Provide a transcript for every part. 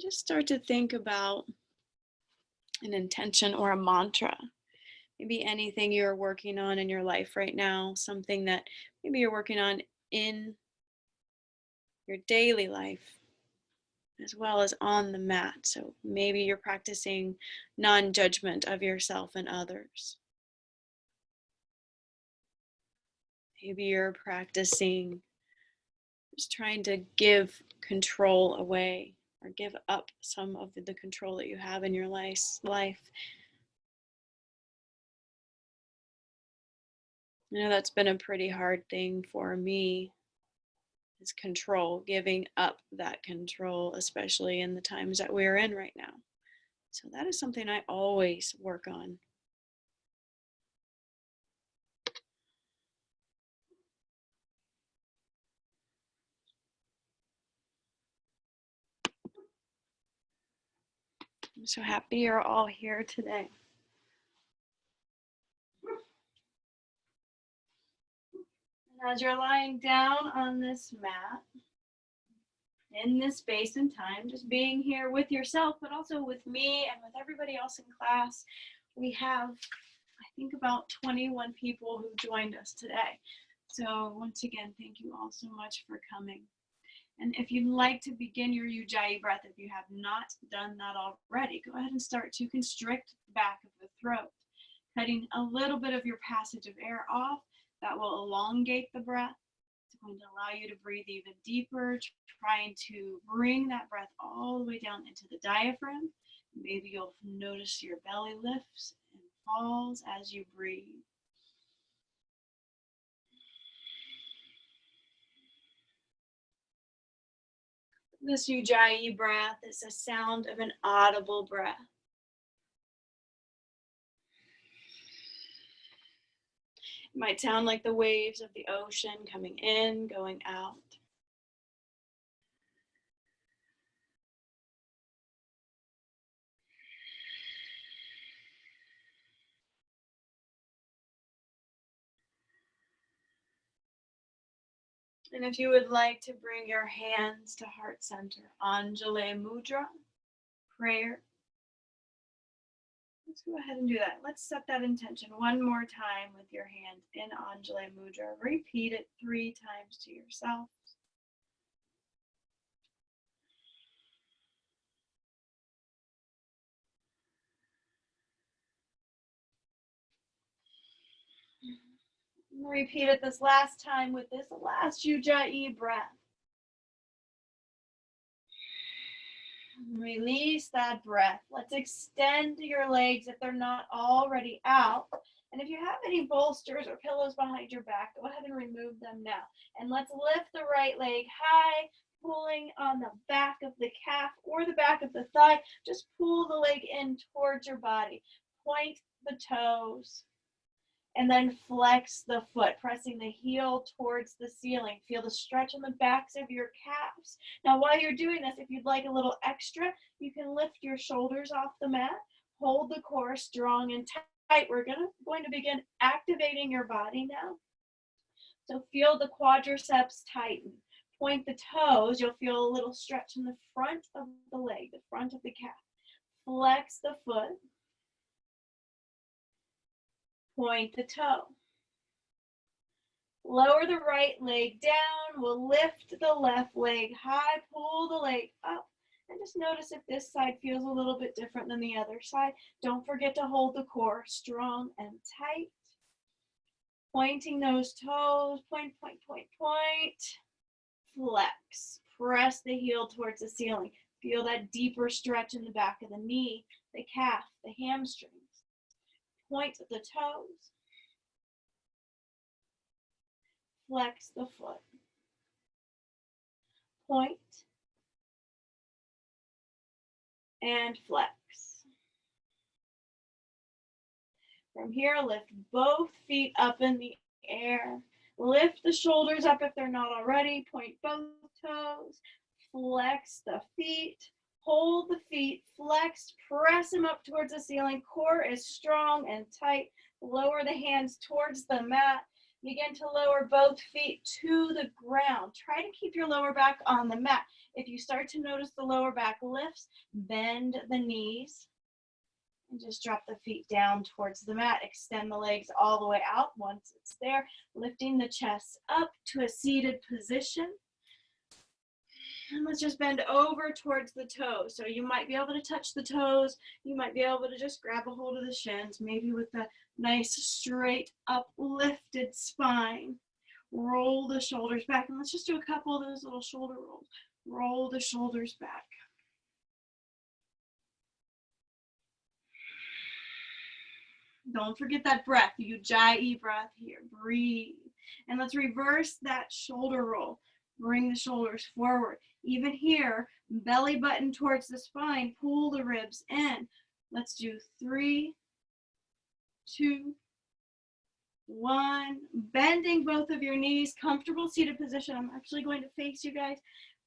just start to think about an intention or a mantra. Maybe anything you're working on in your life right now, something that maybe you're working on in your daily life as well as on the mat. So maybe you're practicing non-judgment of yourself and others. Maybe you're practicing just trying to give control away or give up some of the control that you have in your life. I know that's been a pretty hard thing for me, is control, giving up that control, especially in the times that we're in right now. So that is something I always work on. I'm so happy you're all here today. And as you're lying down on this mat, in this space and time, just being here with yourself, but also with me and with everybody else in class, we have, I think, about 21 people who joined us today. So once again, thank you all so much for coming. And if you'd like to begin your Ujjayi breath, if you have not done that already, go ahead and start to constrict the back of the throat, cutting a little bit of your passage of air off. That will elongate the breath. It's going to allow you to breathe even deeper, trying to bring that breath all the way down into the diaphragm. Maybe you'll notice your belly lifts and falls as you breathe. This Ujjayi breath is a sound of an audible breath. It might sound like the waves of the ocean coming in, going out. And if you would like to bring your hands to heart center, Anjali Mudra, prayer. Let's go ahead and do that. Let's set that intention one more time with your hand in Anjali Mudra. Repeat it 3 times to yourself. Repeat it this last time with this last Ujjayi breath. Release that breath. Let's extend your legs if they're not already out. And if you have any bolsters or pillows behind your back, go ahead and remove them now. And let's lift the right leg high, pulling on the back of the calf or the back of the thigh. Just pull the leg in towards your body. Point the toes. And then flex the foot, pressing the heel towards the ceiling. Feel the stretch on the backs of your calves. Now, while you're doing this, if you'd like a little extra, you can lift your shoulders off the mat. Hold the core strong and tight. We're going to begin activating your body now. So feel the quadriceps tighten. Point the toes. You'll feel a little stretch in the front of the leg, the front of the calf. Flex the foot. Point the toe. Lower the right leg down. We'll lift the left leg high, pull the leg up, and just notice if this side feels a little bit different than the other side. Don't forget to hold the core strong and tight. Pointing those toes, point, point, point, point. Flex. Press the heel towards the ceiling. Feel that deeper stretch in the back of the knee, the calf, the hamstrings. Point the toes. Flex the foot. Point. And flex. From here, lift both feet up in the air. Lift the shoulders up if they're not already. Point both toes. Flex the feet. Hold the feet, flex, press them up towards the ceiling. Core is strong and tight. Lower the hands towards the mat. Begin to lower both feet to the ground. Try to keep your lower back on the mat. If you start to notice the lower back lifts, bend the knees and just drop the feet down towards the mat. Extend the legs all the way out once it's there, lifting the chest up to a seated position. And let's just bend over towards the toes. So you might be able to touch the toes. You might be able to just grab a hold of the shins, maybe with a nice straight uplifted spine. Roll the shoulders back. And let's just do a couple of those little shoulder rolls. Roll the shoulders back. Don't forget that breath, Ujjayi breath here. Breathe. And let's reverse that shoulder roll. Bring the shoulders forward. Even here, belly button towards the spine. Pull the ribs in. Let's do 3, 2, 1. Bending both of your knees. Comfortable seated position. I'm actually going to face you guys.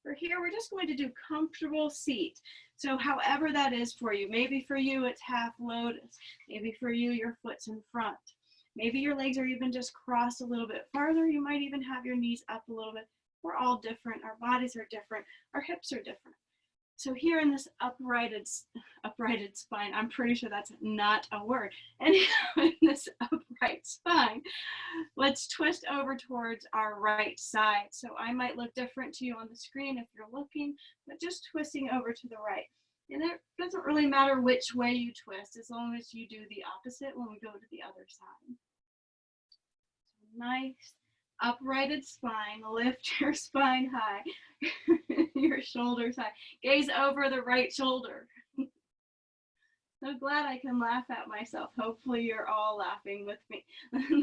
For here, we're just going to do comfortable seat. So however that is for you. Maybe for you, it's half lotus. Maybe for you, your foot's in front. Maybe your legs are even just crossed a little bit farther. You might even have your knees up a little bit. We're all different. Our bodies are different. Our hips are different. So here in this uprighted spine, I'm pretty sure that's not a word. And in this upright spine, let's twist over towards our right side. So I might look different to you on the screen if you're looking, but just twisting over to the right. And it doesn't really matter which way you twist, as long as you do the opposite when we go to the other side. So nice. Uprighted spine, lift your spine high, your shoulders high. Gaze over the right shoulder. So glad I can laugh at myself. Hopefully you're all laughing with me.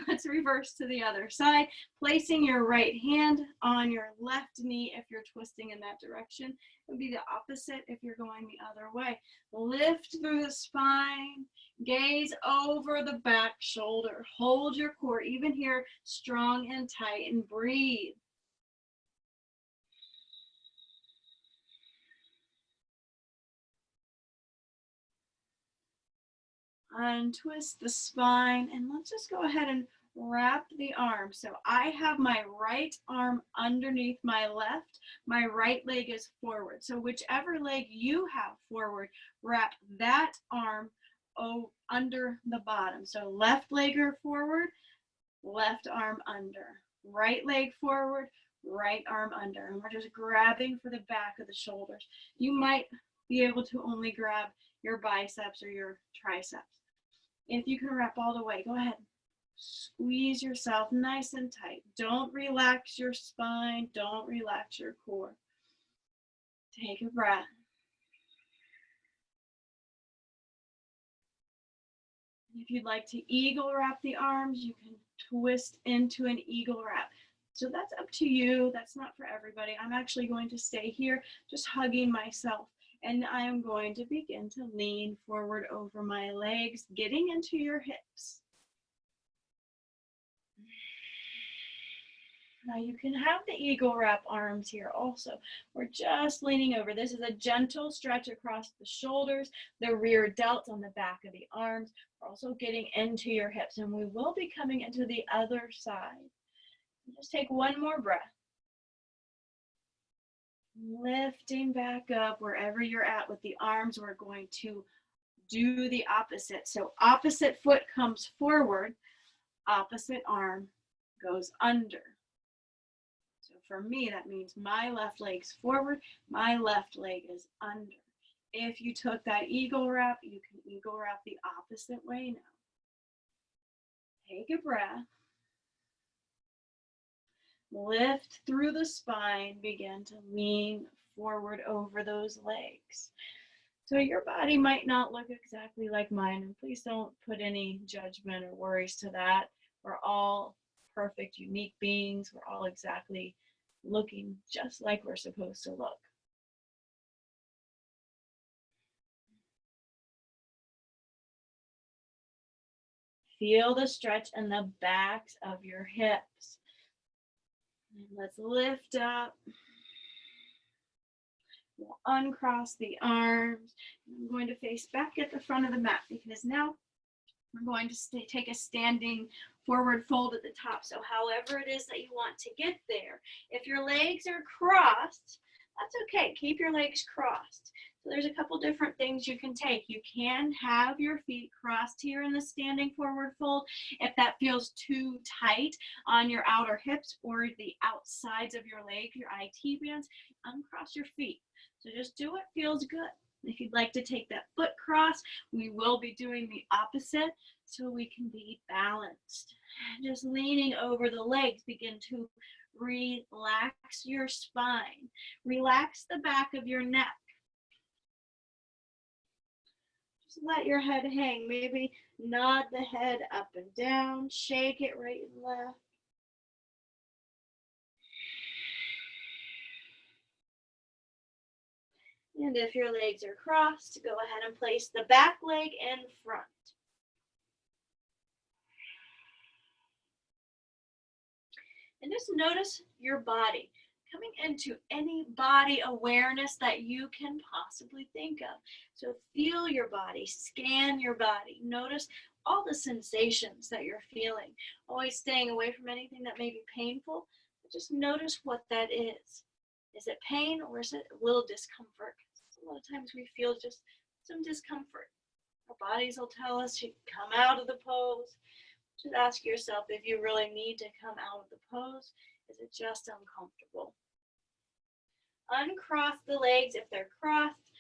Let's reverse to the other side, placing your right hand on your left knee if you're twisting in that direction. It would be the opposite if you're going the other way. Lift through the spine, gaze over the back shoulder. Hold your core, even here, strong and tight, and breathe. Untwist the spine, and let's just go ahead and wrap the arm. So I have my right arm underneath my left. My right leg is forward. So whichever leg you have forward, wrap that arm under the bottom. So left leg forward, left arm under. Right leg forward, right arm under. And we're just grabbing for the back of the shoulders. You might be able to only grab your biceps or your triceps. If you can wrap all the way, go ahead. Squeeze yourself nice and tight. Don't relax your spine. Don't relax your core. Take a breath. If you'd like to eagle wrap the arms, you can twist into an eagle wrap. So that's up to you. That's not for everybody. I'm actually going to stay here, just hugging myself. And I am going to begin to lean forward over my legs, getting into your hips. Now you can have the eagle wrap arms here also. We're just leaning over. This is a gentle stretch across the shoulders, the rear delts on the back of the arms. We're also getting into your hips, and we will be coming into the other side. Just take one more breath. Lifting back up wherever you're at with the arms. We're going to do the opposite. So opposite foot comes forward, opposite arm goes under. So for me, that means my left leg's forward, my left leg is under. If you took that eagle wrap, you can eagle wrap the opposite way now. Take a breath. Lift through the spine, begin to lean forward over those legs. So your body might not look exactly like mine, and please don't put any judgment or worries to that. We're all perfect, unique beings. We're all exactly looking just like we're supposed to look. Feel the stretch in the backs of your hips. And let's lift up. We'll uncross the arms. I'm going to face back at the front of the mat because now we're going to take a standing forward fold at the top. So however it is that you want to get there. If your legs are crossed, that's okay. Keep your legs crossed. So there's a couple different things you can take. You can have your feet crossed here in the standing forward fold if that feels too tight on your outer hips or the outsides of your leg, your IT bands. Uncross your feet. So just do what feels good. If you'd like to take that foot cross, we will be doing the opposite so we can be balanced. Just leaning over the legs, begin to relax your spine. Relax the back of your neck. Just let your head hang. Maybe nod the head up and down. Shake it right and left. And if your legs are crossed, go ahead and place the back leg in front. And just notice your body, coming into any body awareness that you can possibly think of. So feel your body, scan your body, notice all the sensations that you're feeling. Always staying away from anything that may be painful, but just notice what that is. Is it pain or is it a little discomfort? A lot of times we feel just some discomfort. Our bodies will tell us to come out of the pose. Just ask yourself if you really need to come out of the pose. Is it just uncomfortable? Uncross the legs if they're crossed.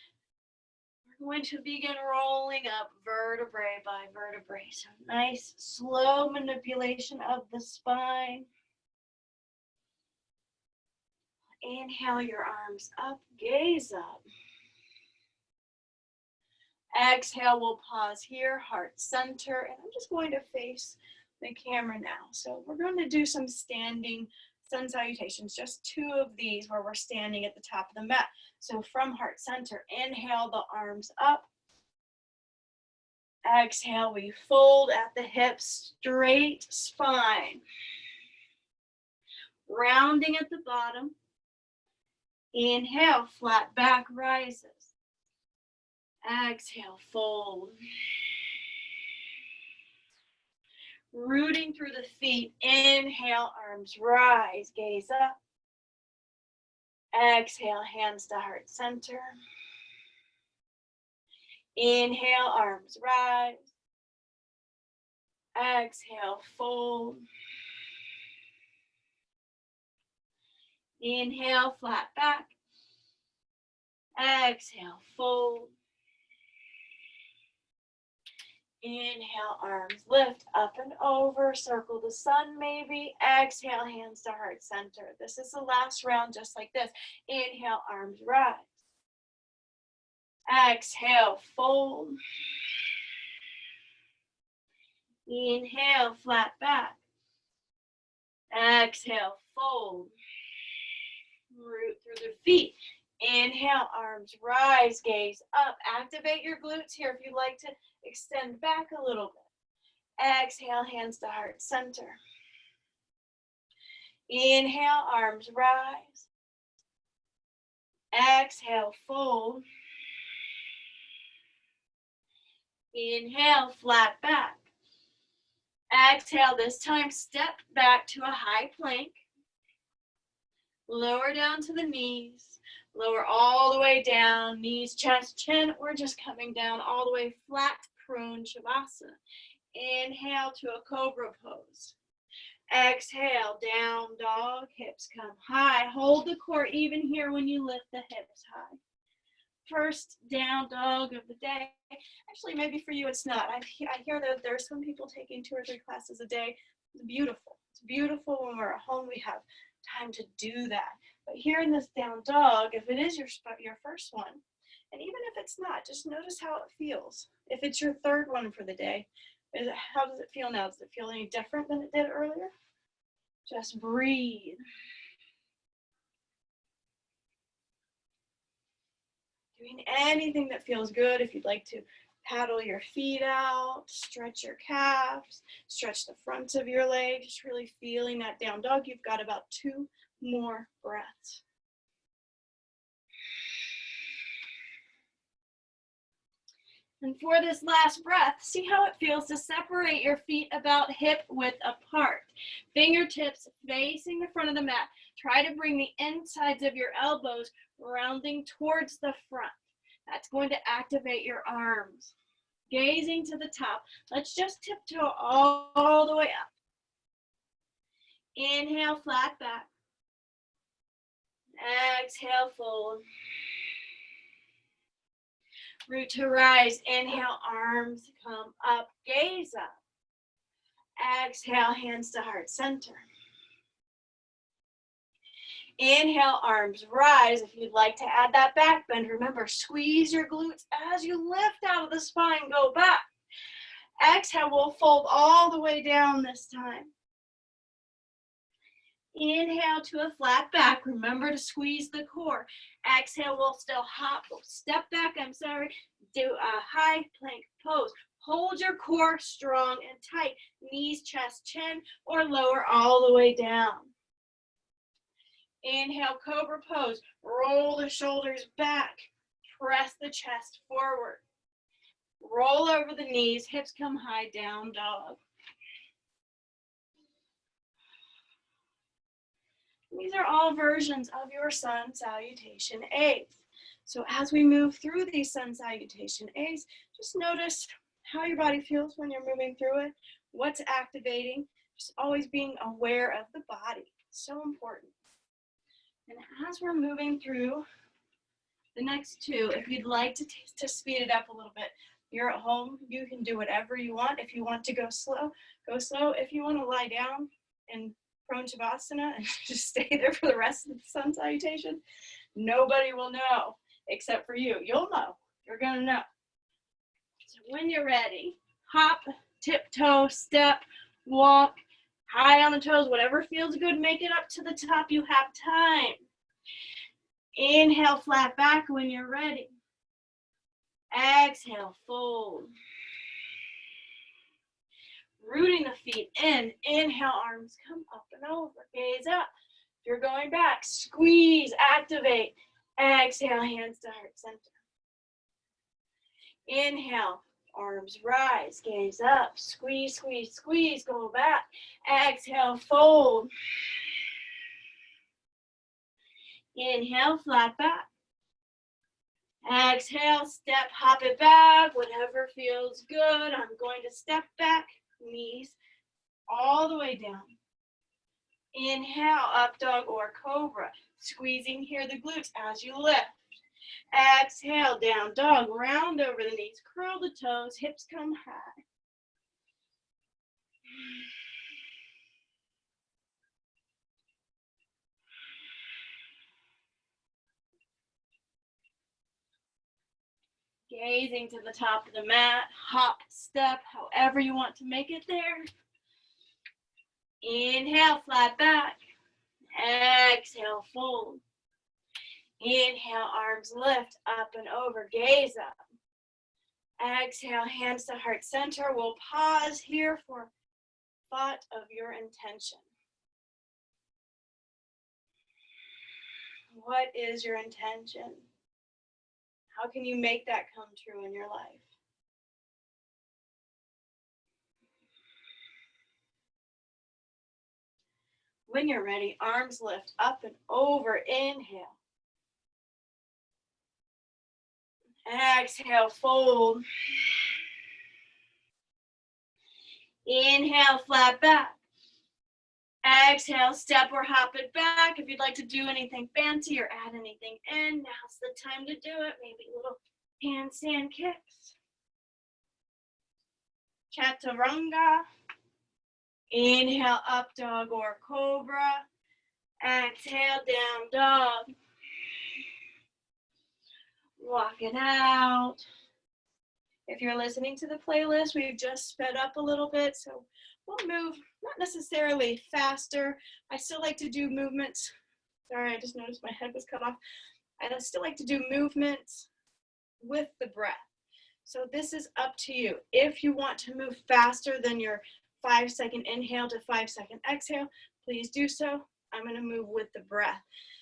We're going to begin rolling up vertebrae by vertebrae. So nice, slow manipulation of the spine. Inhale your arms up, gaze up. Exhale, we'll pause here, heart center, and I'm just going to face the camera now. So we're going to do some standing sun salutations, just 2 of these where we're standing at the top of the mat. So from heart center, inhale the arms up. Exhale, we fold at the hips, straight spine. Rounding at the bottom. Inhale, flat back rises. Exhale, fold. Rooting through the feet. Inhale, arms rise, gaze up. Exhale, hands to heart center. Inhale, arms rise. Exhale, fold. Inhale, flat back. Exhale, fold. Inhale, arms lift up and over, circle the sun maybe. Exhale, hands to heart center. This is the last round just like this. Inhale, arms rise. Exhale, fold. Inhale, flat back. Exhale, fold. Root through the feet. Inhale, arms rise, gaze up. Activate your glutes here if you'd like to extend back a little bit. Exhale, hands to heart center. Inhale, arms rise. Exhale, fold. Inhale, flat back. Exhale, this time step back to a high plank. Lower down to the knees. Lower all the way down, knees, chest, chin, or just coming down all the way flat, prone Shavasana. Inhale to a cobra pose. Exhale, down dog, hips come high. Hold the core even here when you lift the hips high. First down dog of the day. Actually, maybe for you it's not. I hear that there are some people taking 2 or 3 classes a day. It's beautiful. It's beautiful when we're at home. We have time to do that. But here in this down dog, if it is your first one, and even if it's not, just notice how it feels. If it's your 3rd one for the day, how does it feel now? Does it feel any different than it did earlier? Just breathe. Doing anything that feels good. If you'd like to paddle your feet out, stretch your calves, stretch the front of your leg, just really feeling that down dog. You've got about 2 more breaths. And for this last breath, see how it feels to separate your feet about hip width apart. Fingertips facing the front of the mat. Try to bring the insides of your elbows rounding towards the front. That's going to activate your arms. Gazing to the top. Let's just tiptoe all the way up. Inhale, flat back. Exhale, fold. Root to rise. Inhale, arms come up. Gaze up. Exhale, hands to heart center. Inhale, arms rise. If you'd like to add that back bend, remember, squeeze your glutes as you lift out of the spine. Go back. Exhale, we'll fold all the way down this time. Inhale to a flat back. Remember to squeeze the core. Exhale, we'll still hop. We'll step back, do a high plank pose. Hold your core strong and tight. Knees, chest, chin, or lower all the way down. Inhale, cobra pose. Roll the shoulders back. Press the chest forward. Roll over the knees. Hips come high, down dog. These are all versions of your sun salutation A's. So as we move through these sun salutation A's, just notice how your body feels when you're moving through it, what's activating, just always being aware of the body. So important. And as we're moving through the next two, if you'd like to speed it up a little bit, you're at home, you can do whatever you want. If you want to go slow, go slow. If you want to lie down and prone Shavasana and just stay there for the rest of the sun salutation, nobody will know except for you. You'll know. You're going to know. So when you're ready, hop, tiptoe, step, walk, high on the toes, whatever feels good, make it up to the top. You have time. Inhale, flat back when you're ready. Exhale, fold. Rooting the feet in. Inhale, arms come up and over. Gaze up. If you're going back, squeeze, activate. Exhale, hands to heart center. Inhale, arms rise. Gaze up. Squeeze, squeeze, squeeze. Go back. Exhale, fold. Inhale, flat back. Exhale, step, hop it back. Whatever feels good. I'm going to step back. Knees all the way down. Inhale, up dog or cobra. Squeezing here the glutes as you lift. Exhale, down dog. Round over the knees. Curl the toes. Hips come high. Gazing to the top of the mat. Hop, step, however you want to make it there. Inhale, flat back. Exhale, fold. Inhale, arms lift, up and over, gaze up. Exhale, hands to heart center. We'll pause here for thought of your intention. What is your intention? How can you make that come true in your life? When you're ready, arms lift up and over. Inhale. Exhale, fold. Inhale, flat back. Exhale, step or hop it back. If you'd like to do anything fancy or add anything in, now's the time to do it. Maybe little handstand kicks. Chaturanga. Inhale, up dog or cobra. Exhale, down dog. Walk it out. If you're listening to the playlist, we've just sped up a little bit, so we'll move, not necessarily faster. I still like to do movements. Sorry, I just noticed my head was cut off. I still like to do movements with the breath. So this is up to you. If you want to move faster than your 5-second inhale to 5-second exhale, please do so. I'm going to move with the breath.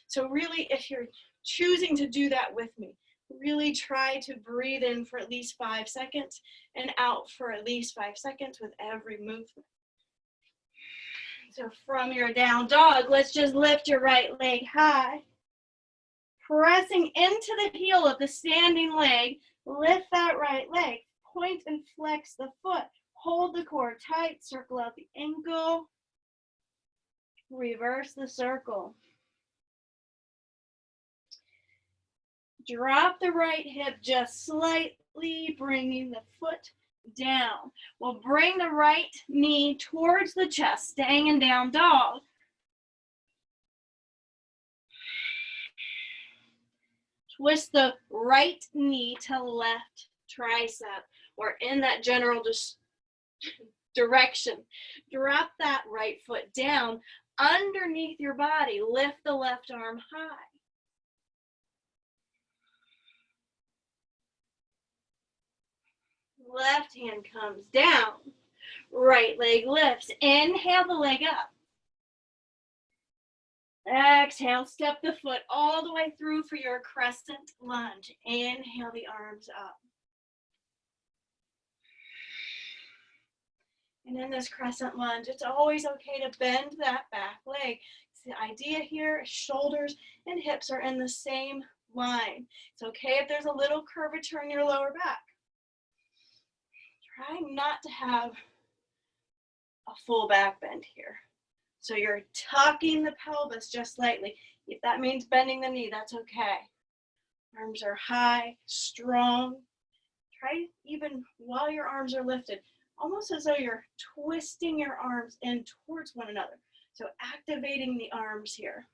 So really, if you're choosing to do that with me, Really try to breathe in for at least 5 seconds and out for at least 5 seconds with every movement. So from your down dog, let's just lift your right leg high. Pressing into the heel of the standing leg, lift that right leg. Point and flex the foot. Hold the core tight, circle out the ankle. Reverse the circle. Drop the right hip just slightly, bringing the foot down. We'll bring the right knee towards the chest, staying in down dog. Twist the right knee to left tricep, or in that general direction. Drop that right foot down underneath your body. Lift the left arm high. Left hand comes down. Right leg lifts. Inhale the leg up. Exhale, step the foot all the way through for your crescent lunge. Inhale the arms up. And in this crescent lunge, it's always okay to bend that back leg. The idea here, shoulders and hips are in the same line. It's okay if there's a little curvature in your lower back. Try not to have a full back bend here. So you're tucking the pelvis just slightly. If that means bending the knee, that's okay. Arms are high, strong. Try even while your arms are lifted, almost as though you're twisting your arms in towards one another. So activating the arms here.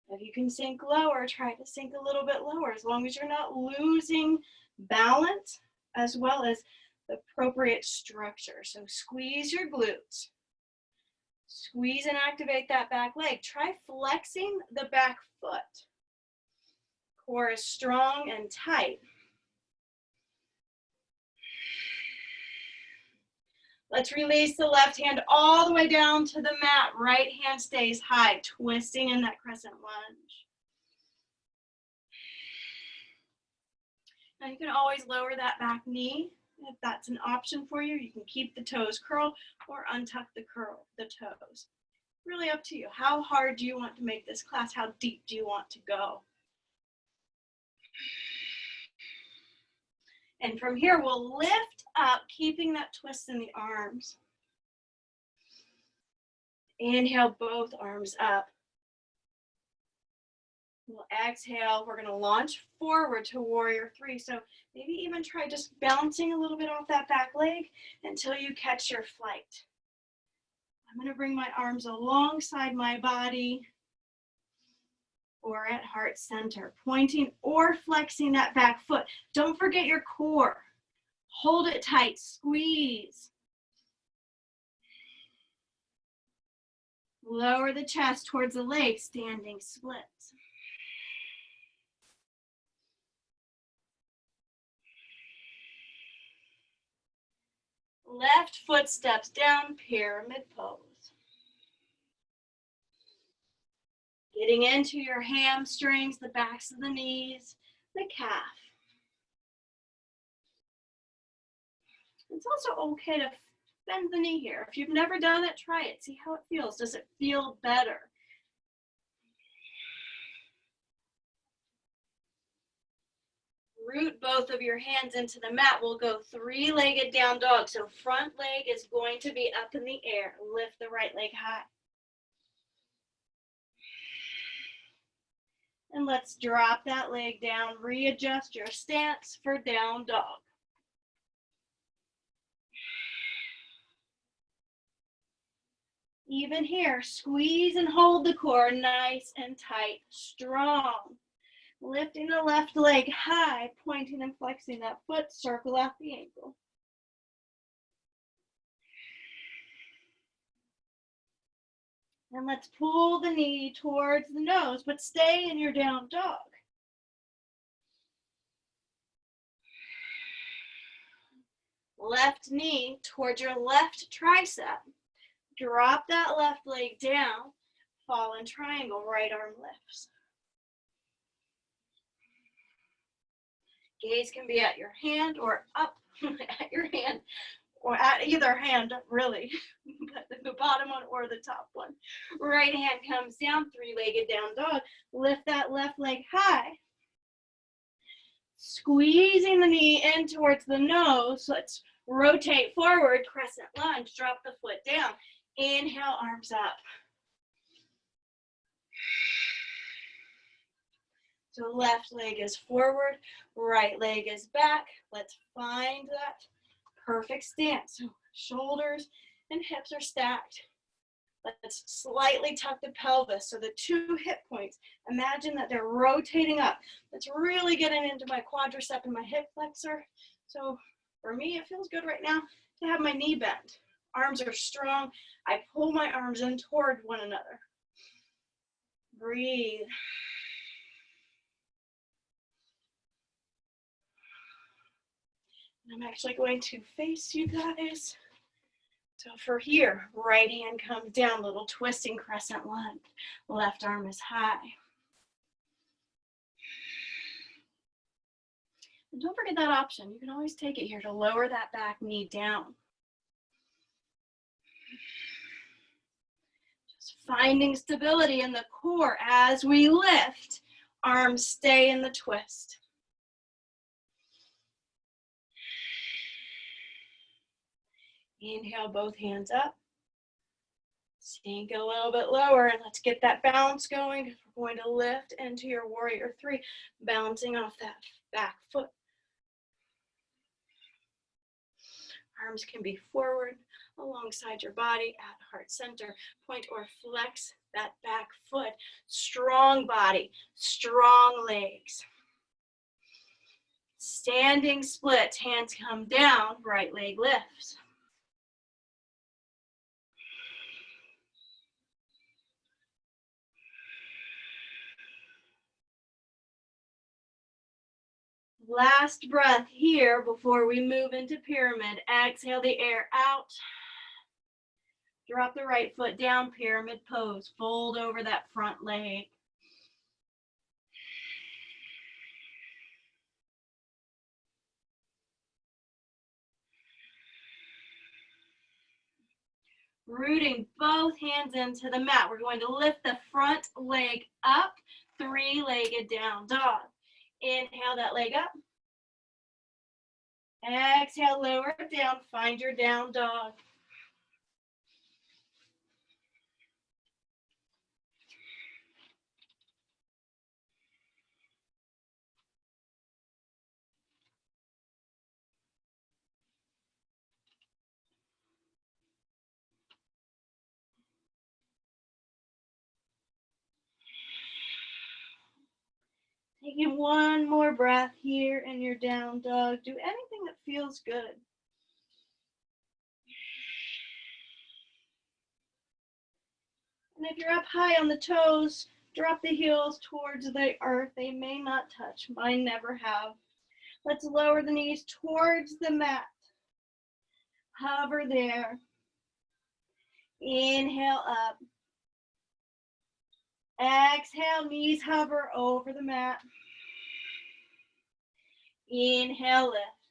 If you can sink lower, try to sink a little bit lower, as long as you're not losing balance, as well as the appropriate structure. So squeeze your glutes. Squeeze and activate that back leg. Try flexing the back foot. Core is strong and tight. Let's release the left hand all the way down to the mat. Right hand stays high, twisting in that crescent lunge. Now you can always lower that back knee. If that's an option for you, you can keep the toes curled or untuck the toes. Really up to you. How hard do you want to make this class? How deep do you want to go? And from here, we'll lift up, keeping that twist in the arms. Inhale, both arms up. We'll exhale. We're going to launch forward to warrior three. So maybe even try just bouncing a little bit off that back leg until you catch your flight. I'm going to bring my arms alongside my body or at heart center, pointing or flexing that back foot. Don't forget your core. Hold it tight, squeeze. Lower the chest towards the leg, standing splits. Left foot steps down, pyramid pose. Getting into your hamstrings, the backs of the knees, the calf. It's also okay to bend the knee here. If you've never done it, try it. See how it feels. Does it feel better? Root both of your hands into the mat. We'll go three-legged down dog. So front leg is going to be up in the air. Lift the right leg high. And let's drop that leg down. Readjust your stance for down dog. Even here, squeeze and hold the core nice and tight, strong. Lifting the left leg high, pointing and flexing that foot, circle out the ankle. And let's pull the knee towards the nose, but stay in your down dog. Left knee towards your left tricep. Drop that left leg down, fall in triangle, right arm lifts. Gaze can be at your hand or up at your hand, or at either hand, really, but the bottom one or the top one. Right hand comes down, three-legged down dog. Lift that left leg high. Squeezing the knee in towards the nose. Let's rotate forward, crescent lunge, drop the foot down. Inhale, arms up. So left leg is forward, right leg is back. Let's find that perfect stance. So shoulders and hips are stacked. Let's slightly tuck the pelvis. So the two hip points, imagine that they're rotating up. That's really getting into my quadricep and my hip flexor. So for me, it feels good right now to have my knee bent. Arms are strong. I pull my arms in toward one another. Breathe. I'm actually going to face you guys. So for here, right hand comes down, little twisting crescent lunge. Left arm is high. And don't forget that option. You can always take it here to lower that back knee down. Just finding stability in the core as we lift. Arms stay in the twist. Inhale, both hands up. Sink a little bit lower, and let's get that balance going. We're going to lift into your warrior three, bouncing off that back foot. Arms can be forward alongside your body at heart center. Point or flex that back foot. Strong body, strong legs. Standing splits, hands come down, right leg lifts. Last breath here before we move into pyramid. Exhale the air out. Drop the right foot down, pyramid pose. Fold over that front leg. Rooting both hands into the mat. We're going to lift the front leg up, three-legged down dog. Inhale that leg up. Exhale, lower it down. Find your down dog. Taking one more breath here in your down dog. Do anything that feels good. And if you're up high on the toes, drop the heels towards the earth. They may not touch. Mine never have. Let's lower the knees towards the mat. Hover there. Inhale up. Exhale, knees hover over the mat. Inhale, lift.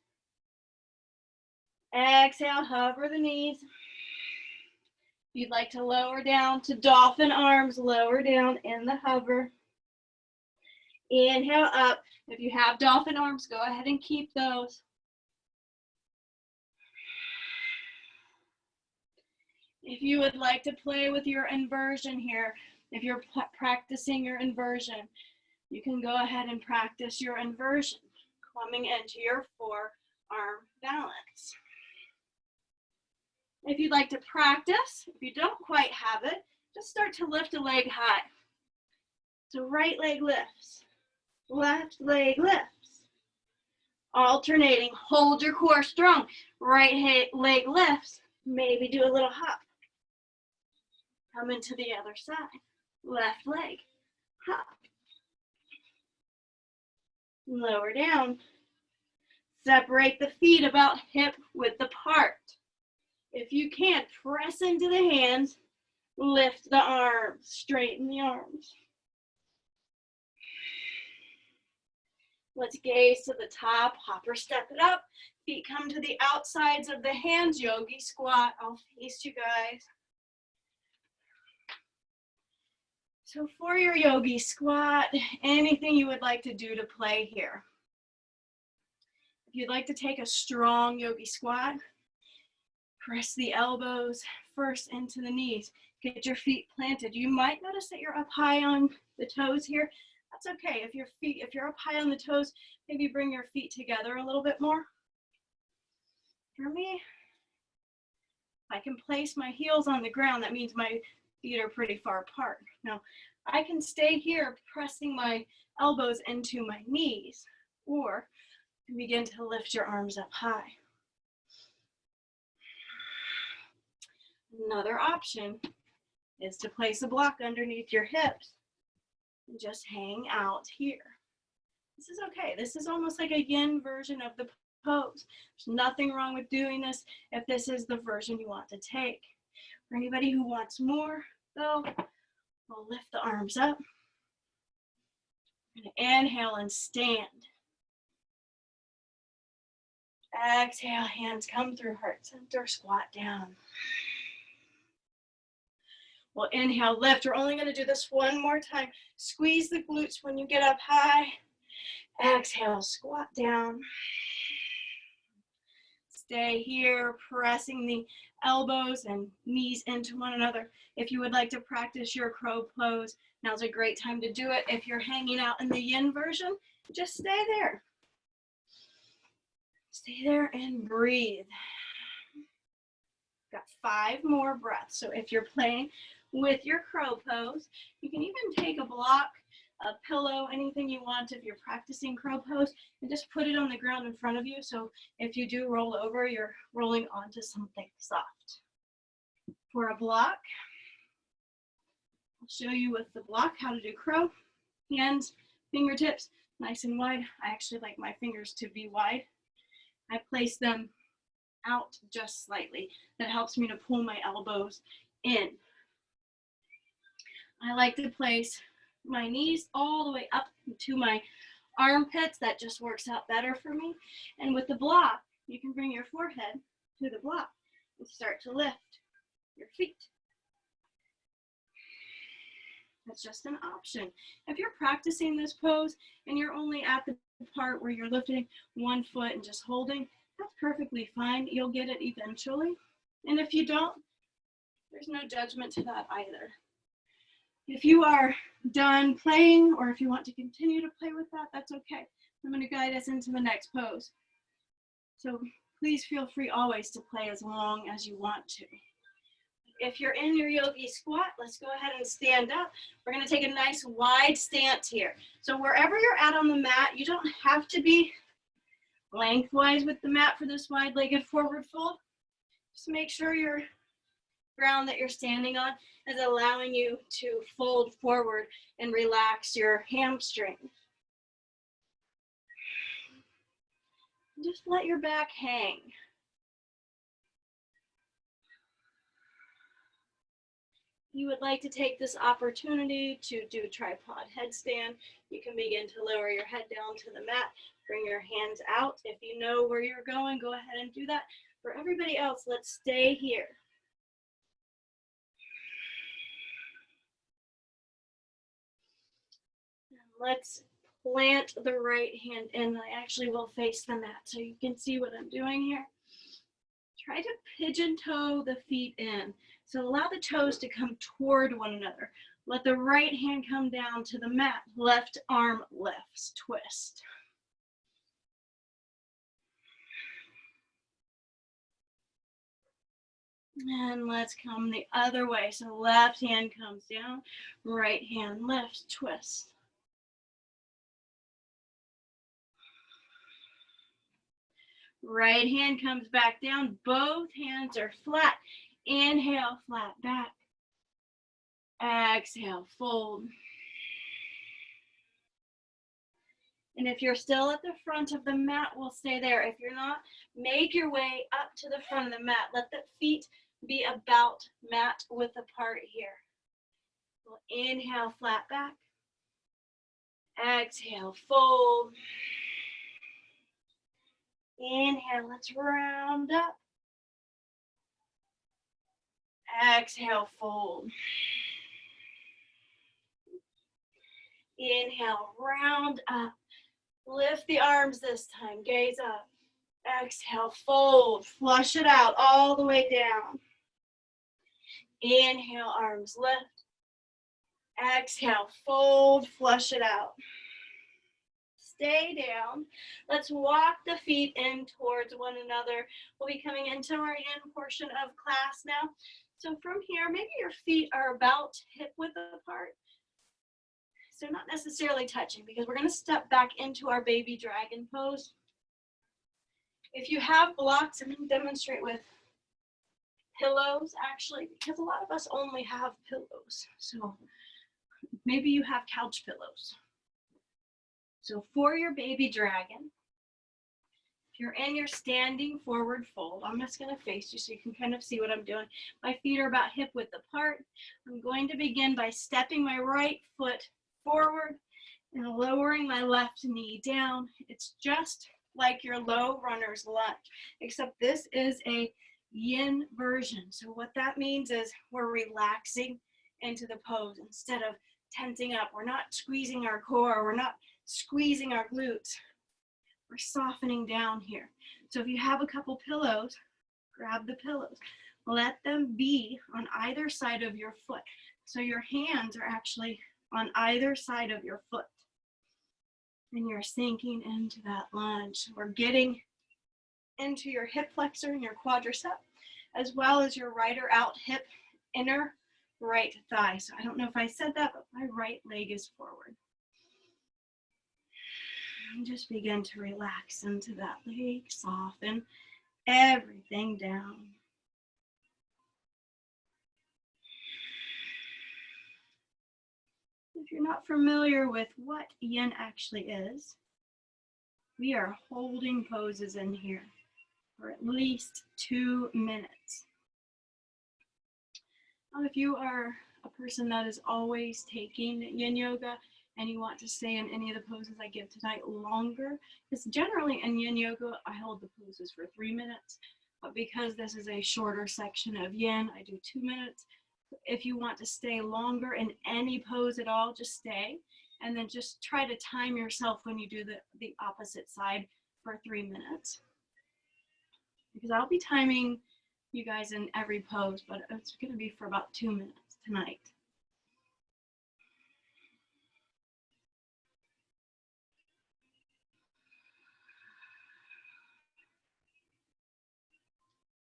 Exhale, hover the knees. If you'd like to lower down to dolphin arms, lower down in the hover. Inhale up. If you have dolphin arms, go ahead and keep those. If you would like to play with your inversion here, if you're practicing your inversion, you can go ahead and practice your inversion, coming into your forearm balance. If you'd like to practice, if you don't quite have it, just start to lift a leg high. So right leg lifts, left leg lifts. Alternating, hold your core strong. Right leg lifts, maybe do a little hop. Come into the other side. Left leg, hop. Lower down. Separate the feet about hip width apart. If you can't, press into the hands, lift the arms, straighten the arms. Let's gaze to the top, hopper step it up. Feet come to the outsides of the hands, yogi squat. I'll face you guys. So for your yogi squat, anything you would like to do to play here. If you'd like to take a strong yogi squat, press the elbows first into the knees. Get your feet planted. You might notice that you're up high on the toes here. That's okay. If you're up high on the toes, maybe bring your feet together a little bit more. For me, I can place my heels on the ground. That means my feet are pretty far apart. Now, I can stay here pressing my elbows into my knees, or you can begin to lift your arms up high. Another option is to place a block underneath your hips and just hang out here. This is okay. This is almost like a yin version of the pose. There's nothing wrong with doing this if this is the version you want to take. For anybody who wants more, though, we'll lift the arms up. And inhale and stand. Exhale, hands come through heart center, squat down. We'll inhale, lift. We're only going to do this one more time. Squeeze the glutes when you get up high. Exhale, squat down. Stay here, pressing the elbows and knees into one another. If you would like to practice your crow pose, now's a great time to do it. If you're hanging out in the yin version, just stay there. Stay there and breathe. Got 5 more breaths. So if you're playing with your crow pose, you can even take a block, a pillow, anything you want if you're practicing crow pose, and just put it on the ground in front of you. So if you do roll over, you're rolling onto something soft. For a block, I'll show you with the block how to do crow. Hands, fingertips, nice and wide. I actually like my fingers to be wide. I place them out just slightly. That helps me to pull my elbows in. I like to place my knees all the way up to my armpits. That just works out better for me. And with the block, you can bring your forehead to the block and start to lift your feet. That's just an option. If you're practicing this pose and you're only at the part where you're lifting one foot and just holding, that's perfectly fine. You'll get it eventually. And if you don't, there's no judgment to that either. If you are done playing, or if you want to continue to play with that, that's okay. I'm going to guide us into the next pose. So please feel free always to play as long as you want to. If you're in your yogi squat, let's go ahead and stand up. We're going to take a nice wide stance here. So wherever you're at on the mat, you don't have to be lengthwise with the mat for this wide-legged forward fold. Just make sure your ground that you're standing on is allowing you to fold forward and relax your hamstring. Just let your back hang. You would like to take this opportunity to do tripod headstand. You can begin to lower your head down to the mat, bring your hands out. If you know where you're going, go ahead and do that. For everybody else, let's stay here. Let's plant the right hand in. I actually will face the mat so you can see what I'm doing here. Try to pigeon toe the feet in. So allow the toes to come toward one another. Let the right hand come down to the mat. Left arm lifts, twist. And let's come the other way. So left hand comes down, right hand lifts, twist. Right hand comes back down, both hands are flat. Inhale, flat back. Exhale, fold. And if you're still at the front of the mat, we'll stay there. If you're not, make your way up to the front of the mat. Let the feet be about mat width apart here. We'll inhale, flat back. Exhale, fold. Inhale, let's round up. Exhale, fold. Inhale, round up. Lift the arms this time, gaze up. Exhale, fold, flush it out all the way down. Inhale, arms lift. Exhale, fold, flush it out. Stay down. Let's walk the feet in towards one another. We'll be coming into our in portion of class now. So from here, maybe your feet are about hip width apart. So not necessarily touching, because we're going to step back into our baby dragon pose. If you have blocks, I'm going to demonstrate with pillows, actually, because a lot of us only have pillows. So maybe you have couch pillows. So for your baby dragon, if you're in your standing forward fold, I'm just going to face you so you can kind of see what I'm doing. My feet are about hip width apart. I'm going to begin by stepping my right foot forward and lowering my left knee down. It's just like your low runner's lunge, except this is a yin version. So what that means is we're relaxing into the pose instead of tensing up. We're not squeezing our core. We're not squeezing our glutes. We're softening down here. So if you have a couple pillows, grab the pillows. Let them be on either side of your foot. So your hands are actually on either side of your foot. And you're sinking into that lunge. We're getting into your hip flexor and your quadricep, as well as your right or out hip, inner right thigh. So I don't know if I said that, but my right leg is forward. And just begin to relax into that leg, soften everything down. If you're not familiar with what yin actually is, we are holding poses in here for at least 2 minutes. Now, if you are a person that is always taking yin yoga and you want to stay in any of the poses I give tonight longer, because generally in yin yoga, I hold the poses for 3 minutes, but because this is a shorter section of yin, I do 2 minutes. If you want to stay longer in any pose at all, just stay, and then just try to time yourself when you do the opposite side for 3 minutes. Because I'll be timing you guys in every pose, but it's going to be for about 2 minutes tonight.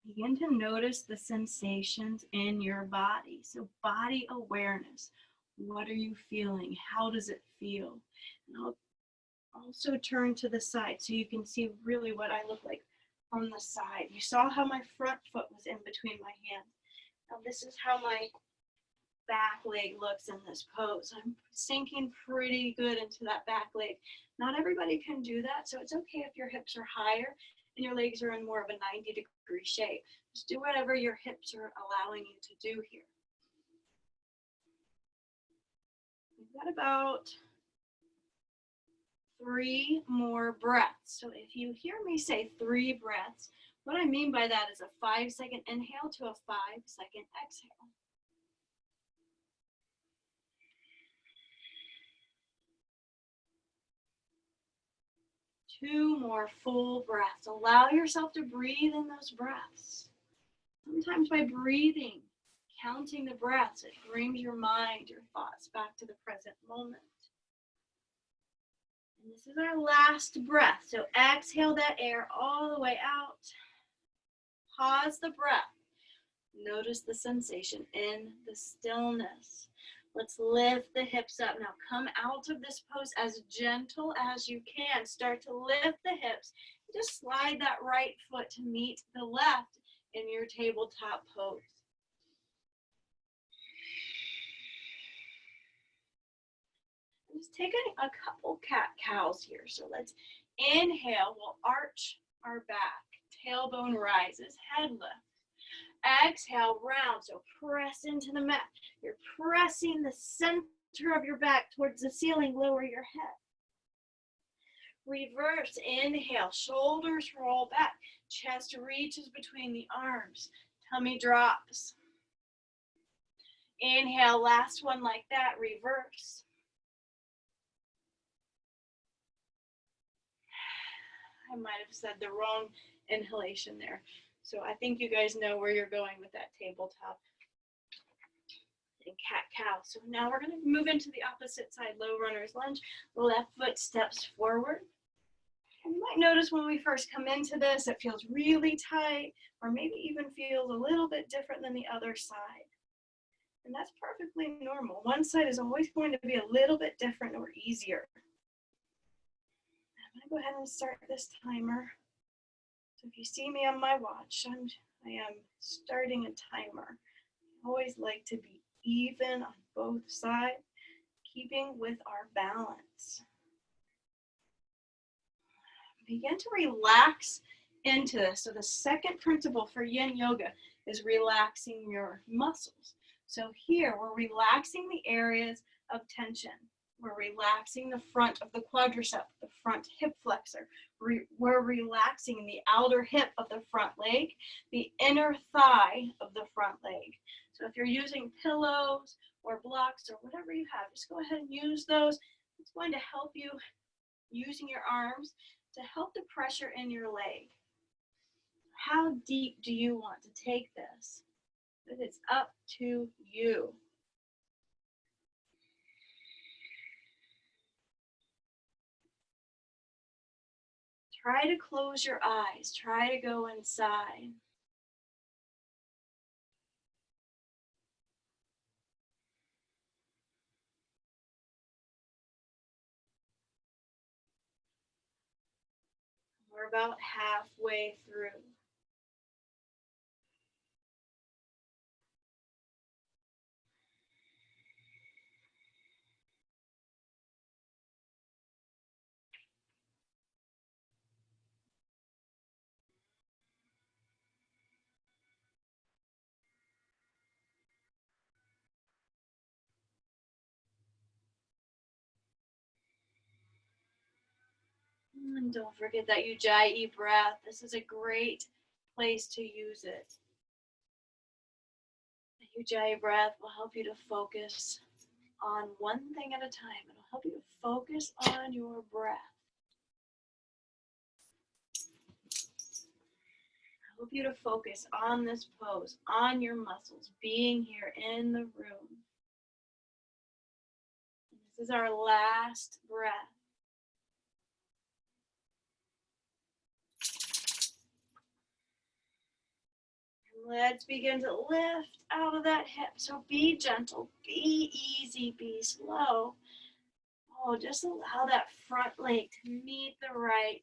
Begin to notice the sensations in your body. So body awareness. What are you feeling? How does it feel? And I'll also turn to the side so you can see really what I look like from the side. You saw how my front foot was in between my hands. Now this is how my back leg looks in this pose. I'm sinking pretty good into that back leg. Not everybody can do that, so it's okay if your hips are higher and your legs are in more of a 90-degree shape. Just do whatever your hips are allowing you to do here. We've got about 3 more breaths. So if you hear me say 3 breaths, what I mean by that is a 5-second inhale to a 5-second exhale. 2 more full breaths. Allow yourself to breathe in those breaths. Sometimes by breathing, counting the breaths, it brings your mind, your thoughts back to the present moment. And this is our last breath. So exhale that air all the way out. Pause the breath. Notice the sensation in the stillness. Let's lift the hips up. Now come out of this pose as gentle as you can. Start to lift the hips. Just slide that right foot to meet the left in your tabletop pose. I'm just taking a couple cat-cows here. So let's inhale. We'll arch our back. Tailbone rises. Head lift. Exhale, round. So press into the mat. You're pressing the center center of your back towards the ceiling, lower your head. Reverse, inhale, shoulders roll back, chest reaches between the arms, tummy drops. Inhale, last one like that, reverse. I might have said the wrong inhalation there. So I think you guys know where you're going with that tabletop and cat-cow. So now we're gonna move into the opposite side, low runner's lunge. Left foot steps forward. And you might notice when we first come into this, it feels really tight, or maybe even feels a little bit different than the other side. And that's perfectly normal. One side is always going to be a little bit different or easier. I'm gonna go ahead and start this timer. So if you see me on my watch, I am starting a timer. I always like to be even on both sides, keeping with our balance. Begin to relax into this. So the second principle for yin yoga is relaxing your muscles. So here we're relaxing the areas of tension. We're relaxing the front of the quadricep, the front hip flexor. We're relaxing the outer hip of the front leg, the inner thigh of the front leg. So if you're using pillows or blocks or whatever you have, just go ahead and use those. It's going to help you using your arms to help the pressure in your leg. How deep do you want to take this? But it's up to you. Try to close your eyes. Try to go inside. We're about halfway through. And don't forget that Ujjayi breath. This is a great place to use it. The Ujjayi breath will help you to focus on one thing at a time. It'll help you to focus on your breath. Help you to focus on this pose, on your muscles, being here in the room. This is our last breath. Let's begin to lift out of that hip. So be gentle, be easy, be slow. Oh, just allow that front leg to meet the right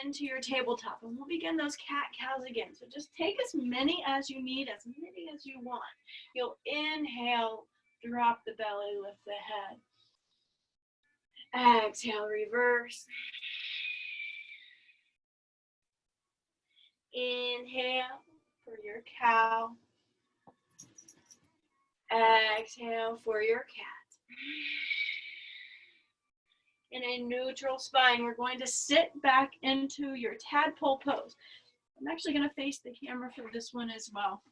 into your tabletop. And we'll begin those cat-cows again. So just take as many as you need, as many as you want. You'll inhale, drop the belly, lift the head. Exhale, reverse. Inhale for your cow. Exhale for your cat. In a neutral spine, we're going to sit back into your tadpole pose. I'm actually going to face the camera for this one as well.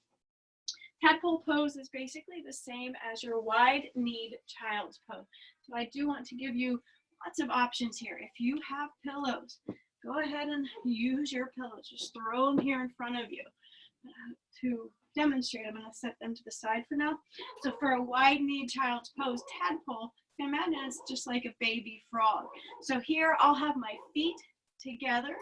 Tadpole pose is basically the same as your wide-kneed child's pose. So I do want to give you lots of options here. If you have pillows, go ahead and use your pillows. Just throw them here in front of you. To demonstrate, I'm going to set them to the side for now. So for a wide-kneed child's pose, tadpole, you can imagine it's just like a baby frog. So here I'll have my feet together,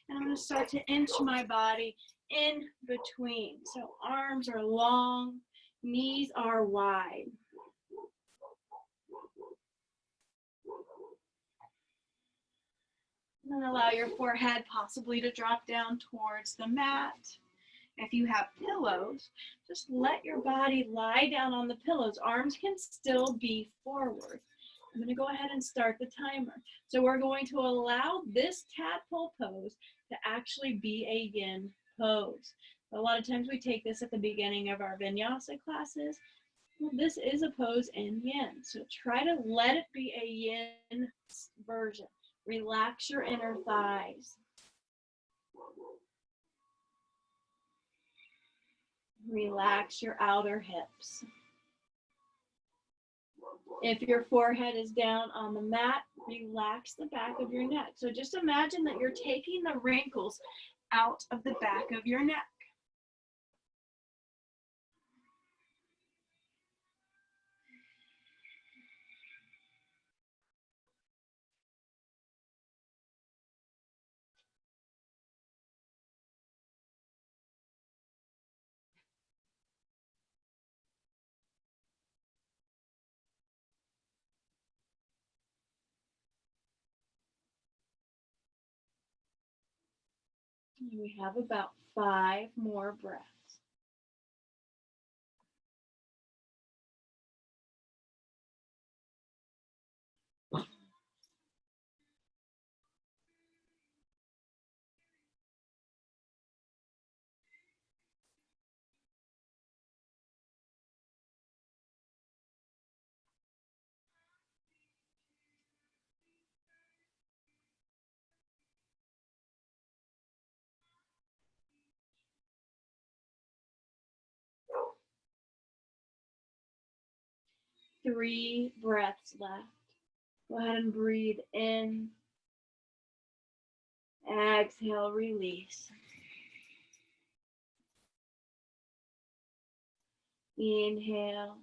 and I'm going to start to inch my body in between. So arms are long, knees are wide. And then allow your forehead possibly to drop down towards the mat. If you have pillows, just let your body lie down on the pillows. Arms can still be forward. I'm going to go ahead and start the timer. So we're going to allow this tadpole pose to actually be a yin pose. A lot of times we take this at the beginning of our Vinyasa classes. Well, this is a pose in yin, so try to let it be a yin version. Relax your inner thighs. Relax your outer hips. If your forehead is down on the mat, relax the back of your neck. So just imagine that you're taking the wrinkles out of the back of your neck. We have about 5 more breaths. Three breaths left. Go ahead and breathe in. Exhale, release. Inhale.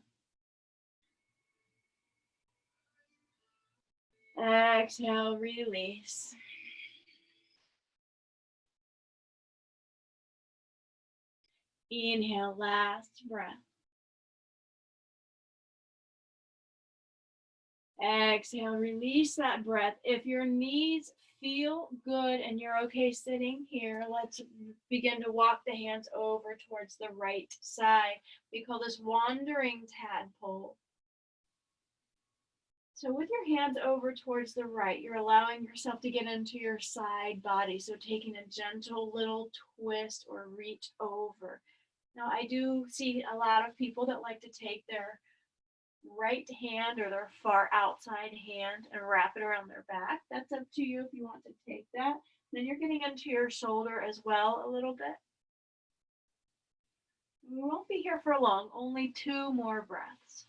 Exhale, release. Inhale, last breath. Exhale, release that breath. If your knees feel good and you're okay sitting here, let's begin to walk the hands over towards the right side. We call this wandering tadpole. So with your hands over towards the right, you're allowing yourself to get into your side body. So taking a gentle little twist or reach over. Now I do see a lot of people that like to take their right hand or their far outside hand and wrap it around their back. That's up to you if you want to take that. Then you're getting into your shoulder as well a little bit. We won't be here for long, only 2 more breaths.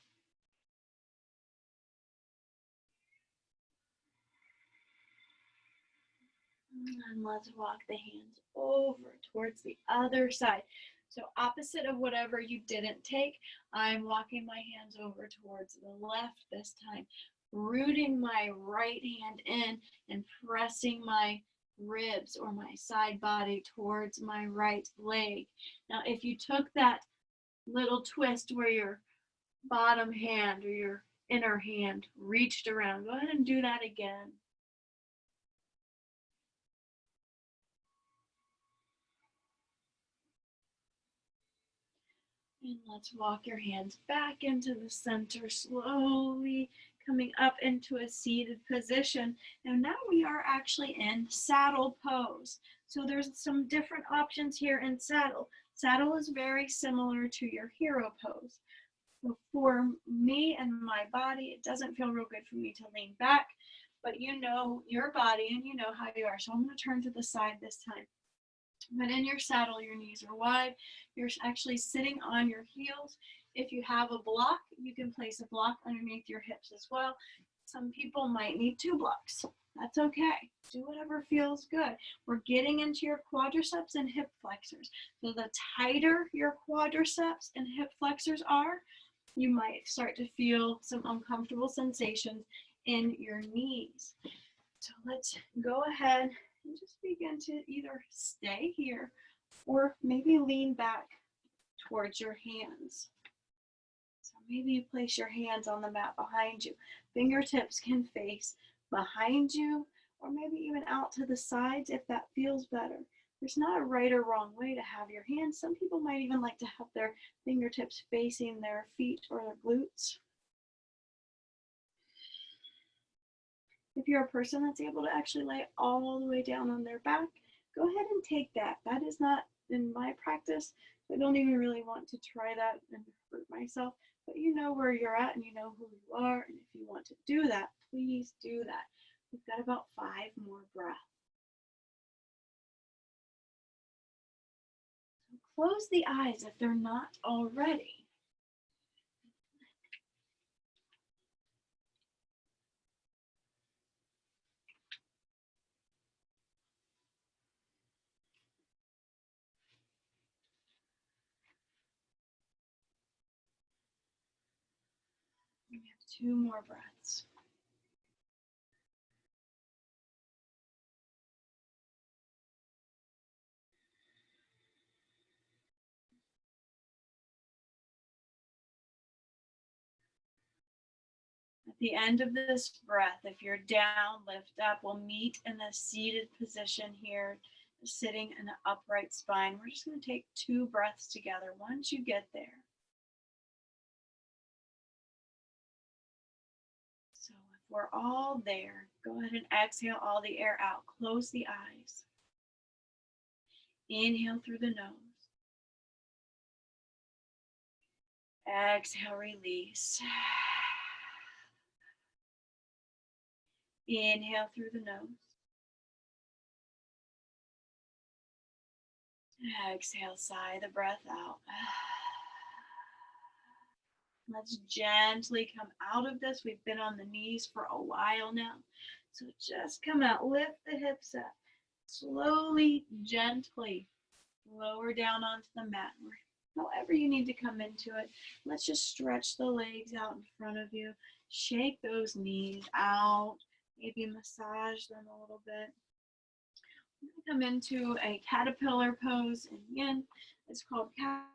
And let's walk the hands over towards the other side. So opposite of whatever you didn't take, I'm walking my hands over towards the left this time, rooting my right hand in and pressing my ribs or my side body towards my right leg. Now, if you took that little twist where your bottom hand or your inner hand reached around, go ahead and do that again. And let's walk your hands back into the center, slowly coming up into a seated position. And now we are actually in saddle pose. So there's some different options here in saddle. Saddle is very similar to your hero pose. So for me and my body, it doesn't feel real good for me to lean back, but you know your body and you know how you are. So I'm going to turn to the side this time. But in your saddle, your knees are wide. You're actually sitting on your heels. If you have a block, you can place a block underneath your hips as well. Some people might need 2 blocks. That's okay. Do whatever feels good. We're getting into your quadriceps and hip flexors. So the tighter your quadriceps and hip flexors are, you might start to feel some uncomfortable sensations in your knees. So let's go ahead and just begin to either stay here or maybe lean back towards your hands. So maybe you place your hands on the mat behind you. Fingertips can face behind you or maybe even out to the sides if that feels better. There's not a right or wrong way to have your hands. Some people might even like to have their fingertips facing their feet or their glutes. If you're a person that's able to actually lay all the way down on their back, go ahead and take that. That is not in my practice. I don't even really want to try that and hurt myself. But you know where you're at and you know who you are. And if you want to do that, please do that. We've got about 5 more breaths. So close the eyes if they're not already. We have 2 more breaths. At the end of this breath, if you're down, lift up. We'll meet in a seated position here, sitting in an upright spine. We're just going to take 2 breaths together once you get there. So if we're all there, go ahead and exhale all the air out. Close the eyes. Inhale through the nose. Exhale, release. Inhale through the nose. Exhale, sigh the breath out. Let's gently come out of this. We've been on the knees for a while now. So just come out, lift the hips up. Slowly, gently lower down onto the mat. However you need to come into it. Let's just stretch the legs out in front of you. Shake those knees out. Maybe massage them a little bit. Come into a caterpillar pose in yin. It's called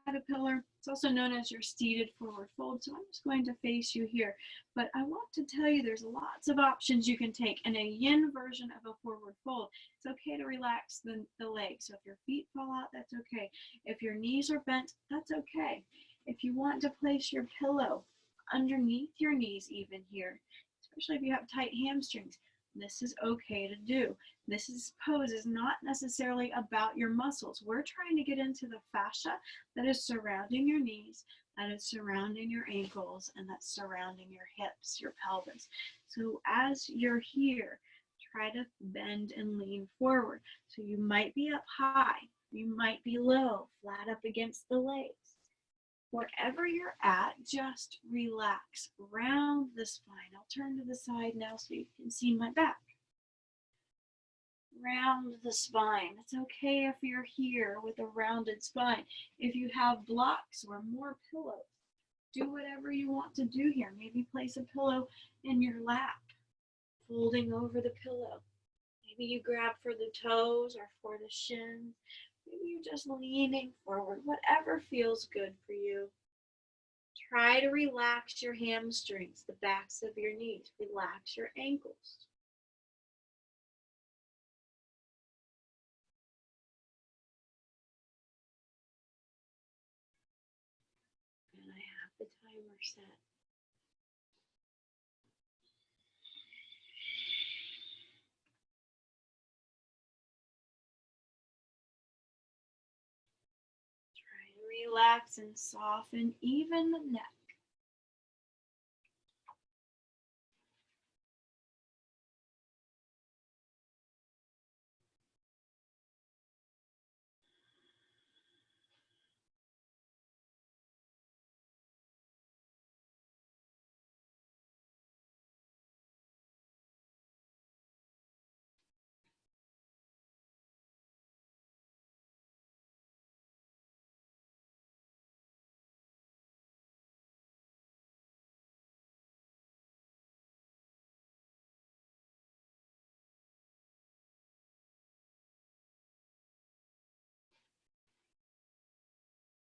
caterpillar. It's also known as your seated forward fold. So I'm just going to face you here. But I want to tell you there's lots of options you can take. In a yin version of a forward fold, it's okay to relax the legs. So if your feet fall out, that's okay. If your knees are bent, that's okay. If you want to place your pillow underneath your knees even here, especially if you have tight hamstrings, this is okay to do. This pose is not necessarily about your muscles. We're trying to get into the fascia that is surrounding your knees, that is surrounding your ankles, and that's surrounding your hips, your pelvis. So as you're here, try to bend and lean forward. So you might be up high, you might be low, flat up against the legs. Wherever you're at, just relax, round the spine. I'll turn to the side now so you can see my back. Round the spine. It's okay if you're here with a rounded spine. If you have blocks or more pillows, do whatever you want to do here. Maybe place a pillow in your lap, folding over the pillow. Maybe you grab for the toes or for the shins. Maybe you're just leaning forward, whatever feels good for you. Try to relax your hamstrings, the backs of your knees. Relax your ankles. And I have the timer set. Relax and soften even the neck.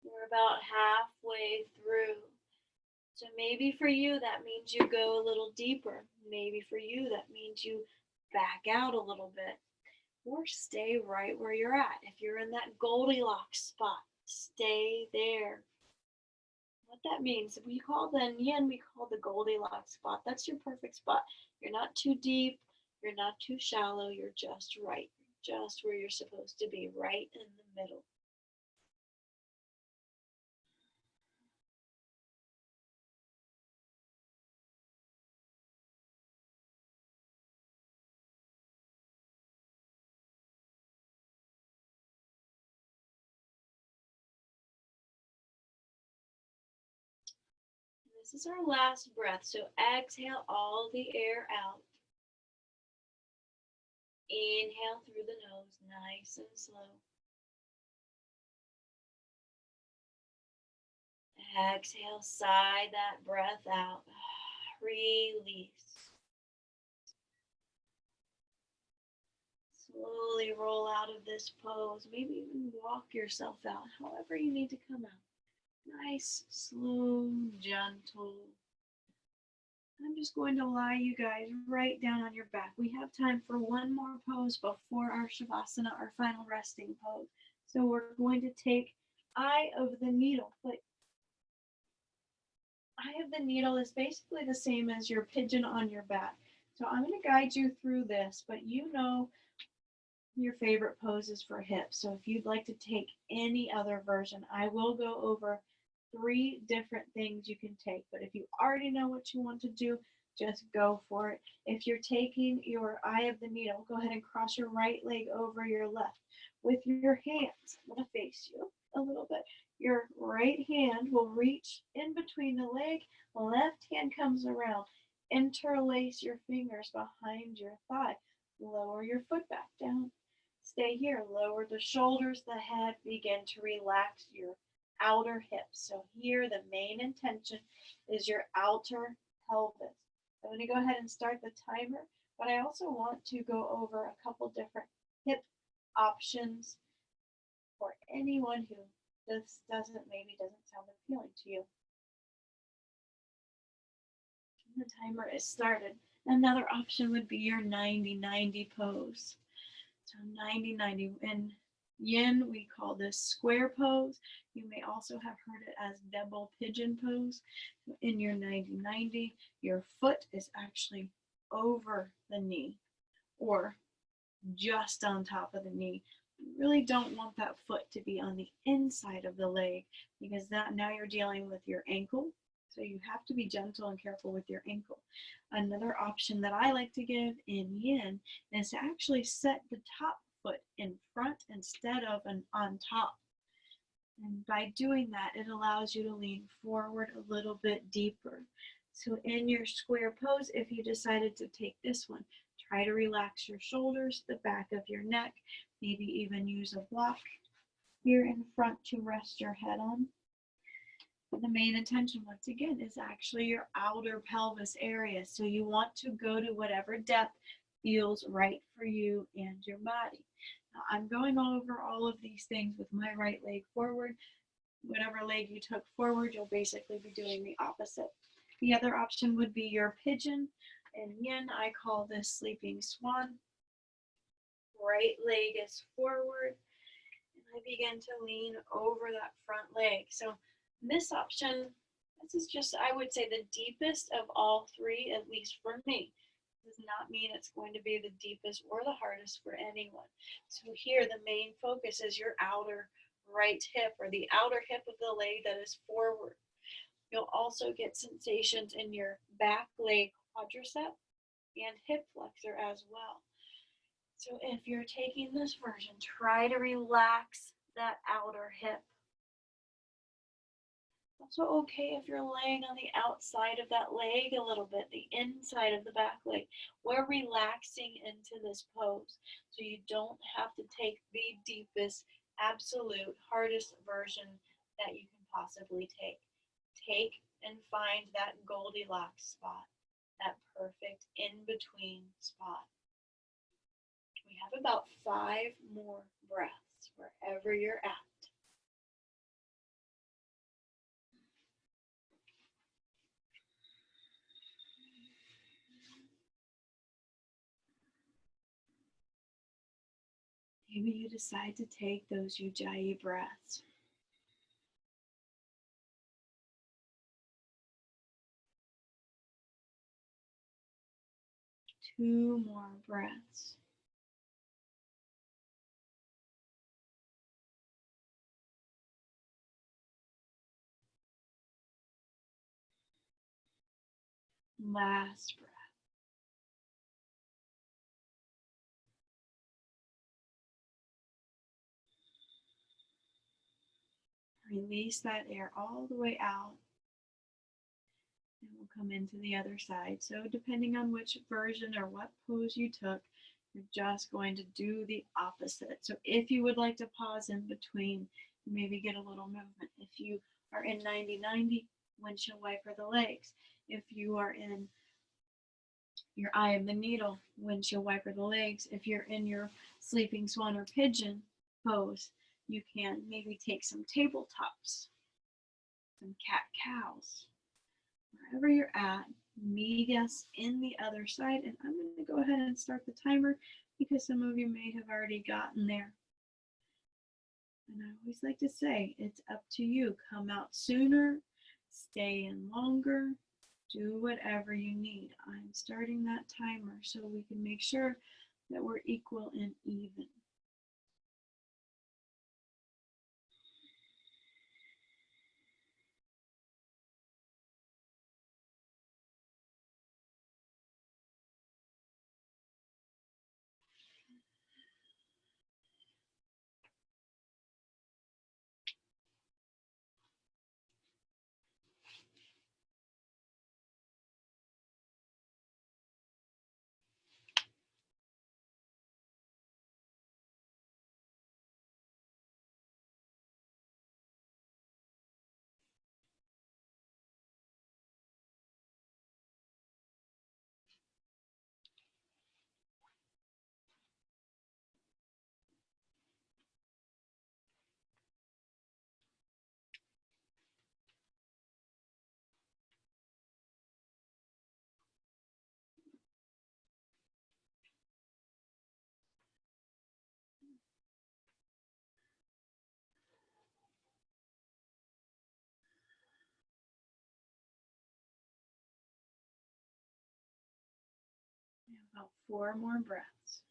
We're about halfway through. So maybe for you, that means you go a little deeper. Maybe for you, that means you back out a little bit. Or stay right where you're at. If you're in that Goldilocks spot, stay there. What that means, we call the yin, we call the Goldilocks spot. That's your perfect spot. You're not too deep, you're not too shallow, you're just right. Just where you're supposed to be, right in the middle. This is our last breath. So exhale all the air out. Inhale through the nose, nice and slow. Exhale, sigh that breath out. Release. Slowly roll out of this pose. Maybe even walk yourself out, however you need to come out. Nice, slow, gentle. I'm just going to lie you guys right down on your back. We have time for one more pose before our Shavasana, our final resting pose. So we're going to take eye of the needle. But eye of the needle is basically the same as your pigeon on your back. So I'm going to guide you through this, but you know your favorite poses for hips. So if you'd like to take any other version, I will go over 3 different things you can take. But if you already know what you want to do, just go for it. If you're taking your eye of the needle, go ahead and cross your right leg over your left. With your hands, I'm going to face you a little bit. Your right hand will reach in between the leg, left hand comes around. Interlace your fingers behind your thigh. Lower your foot back down. Stay here. Lower the shoulders, the head. Begin to relax your outer hips. So here the main intention is your outer pelvis. I'm going to go ahead and start the timer, but I also want to go over a couple different hip options for anyone who this maybe doesn't sound appealing to you. The timer is started. Another option would be your 90-90 pose. So 90-90. In Yin, we call this square pose. You may also have heard it as double pigeon pose. In your 90-90, your foot is actually over the knee or just on top of the knee. You really don't want that foot to be on the inside of the leg because now you're dealing with your ankle. So you have to be gentle and careful with your ankle. Another option that I like to give in Yin is to actually set the top foot in front instead of on top. And by doing that, it allows you to lean forward a little bit deeper. So in your square pose, if you decided to take this one, try to relax your shoulders, the back of your neck, maybe even use a block here in front to rest your head on. The main intention, once again, is actually your outer pelvis area. So you want to go to whatever depth feels right for you and your body. Now, I'm going over all of these things with my right leg forward. Whatever leg you took forward, you'll basically be doing the opposite. The other option would be your pigeon. In Yin, I call this sleeping swan. Right leg is forward, and I begin to lean over that front leg. So this option, this is just, I would say, the deepest of all 3, at least for me. Does not mean it's going to be the deepest or the hardest for anyone. So here, the main focus is your outer right hip or the outer hip of the leg that is forward. You'll also get sensations in your back leg quadricep and hip flexor as well. So if you're taking this version, try to relax that outer hip. Also okay if you're laying on the outside of that leg a little bit, the inside of the back leg. We're relaxing into this pose, so you don't have to take the deepest, absolute, hardest version that you can possibly take. Take and find that Goldilocks spot, that perfect in-between spot. We have about 5 more breaths wherever you're at. Maybe you decide to take those Ujjayi breaths. 2 more breaths. Last breath. Release that air all the way out. come into the other side. So depending on which version or what pose you took, you're just going to do the opposite. So if you would like to pause in between, maybe get a little movement. If you are in 90-90, windshield wiper the legs. If you are in your eye of the needle, windshield wiper the legs. If you're in your sleeping swan or pigeon pose, you can maybe take some tabletops, some cat-cows, wherever you're at. Meet us in the other side, and I'm going to go ahead and start the timer because some of you may have already gotten there. And I always like to say, it's up to you. Come out sooner, stay in longer, do whatever you need. I'm starting that timer so we can make sure that we're equal and even. About 4 more breaths.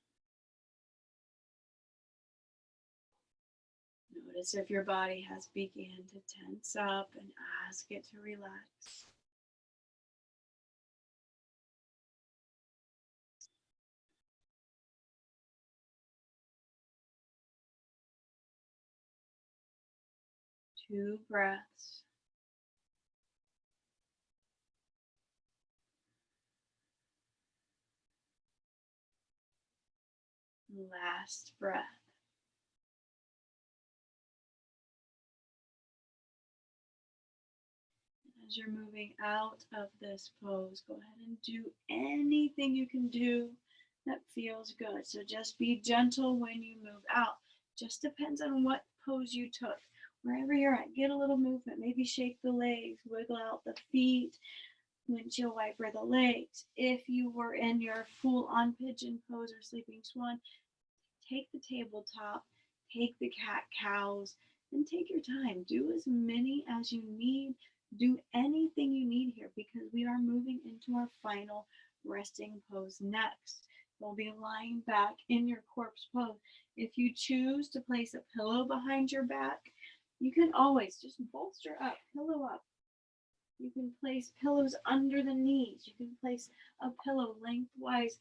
Notice if your body has begun to tense up and ask it to relax. Two breaths. Last breath. As you're moving out of this pose, go ahead and do anything you can do that feels good. So just be gentle when you move out. Just depends on what pose you took. Wherever you're at, get a little movement. Maybe shake the legs, wiggle out the feet, windshield wiper the legs. If you were in your full-on pigeon pose or sleeping swan, take the tabletop, take the cat-cows, and take your time. Do as many as you need. Do anything you need here because we are moving into our final resting pose next. You'll be lying back in your corpse pose. If you choose to place a pillow behind your back, you can always just bolster up, pillow up. You can place pillows under the knees. You can place a pillow lengthwise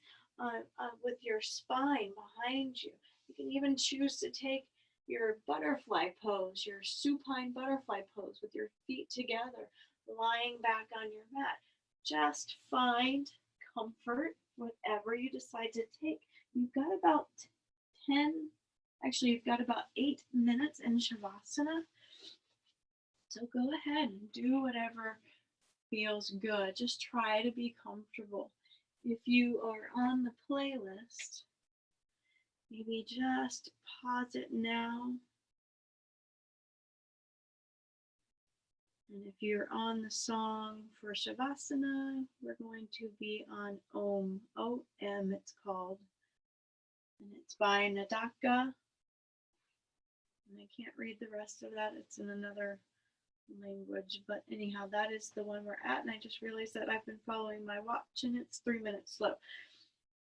with your spine behind you. You can even choose to take your butterfly pose, your supine butterfly pose with your feet together, lying back on your mat. Just find comfort, whatever you decide to take. You've got about you've got about 8 minutes in Shavasana. So go ahead and do whatever feels good. Just try to be comfortable. If you are on the playlist, maybe just pause it now. And if you're on the song for Shavasana, we're going to be on Om, O-M it's called. And it's by Nadaka. And I can't read the rest of that. It's in another language, but anyhow, that is the one we're at, and I just realized that I've been following my watch and it's 3 minutes slow.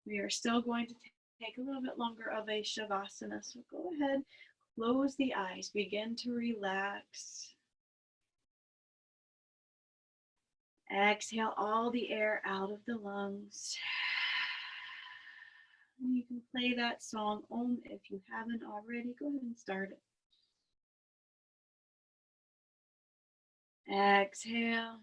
We are still going to take a little bit longer of a Shavasana, so go ahead, close the eyes, begin to relax. Exhale all the air out of the lungs. And you can play that song Om if you haven't already. Go ahead and start it. Exhale.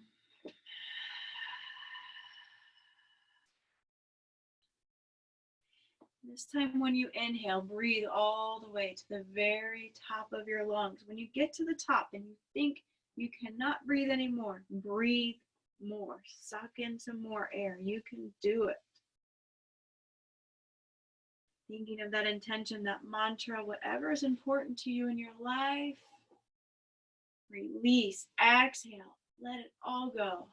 This time when you inhale, breathe all the way to the very top of your lungs. When you get to the top and you think you cannot breathe anymore, breathe more. Suck in some more air. You can do it. Thinking of that intention, that mantra, whatever is important to you in your life. Release, exhale, let it all go.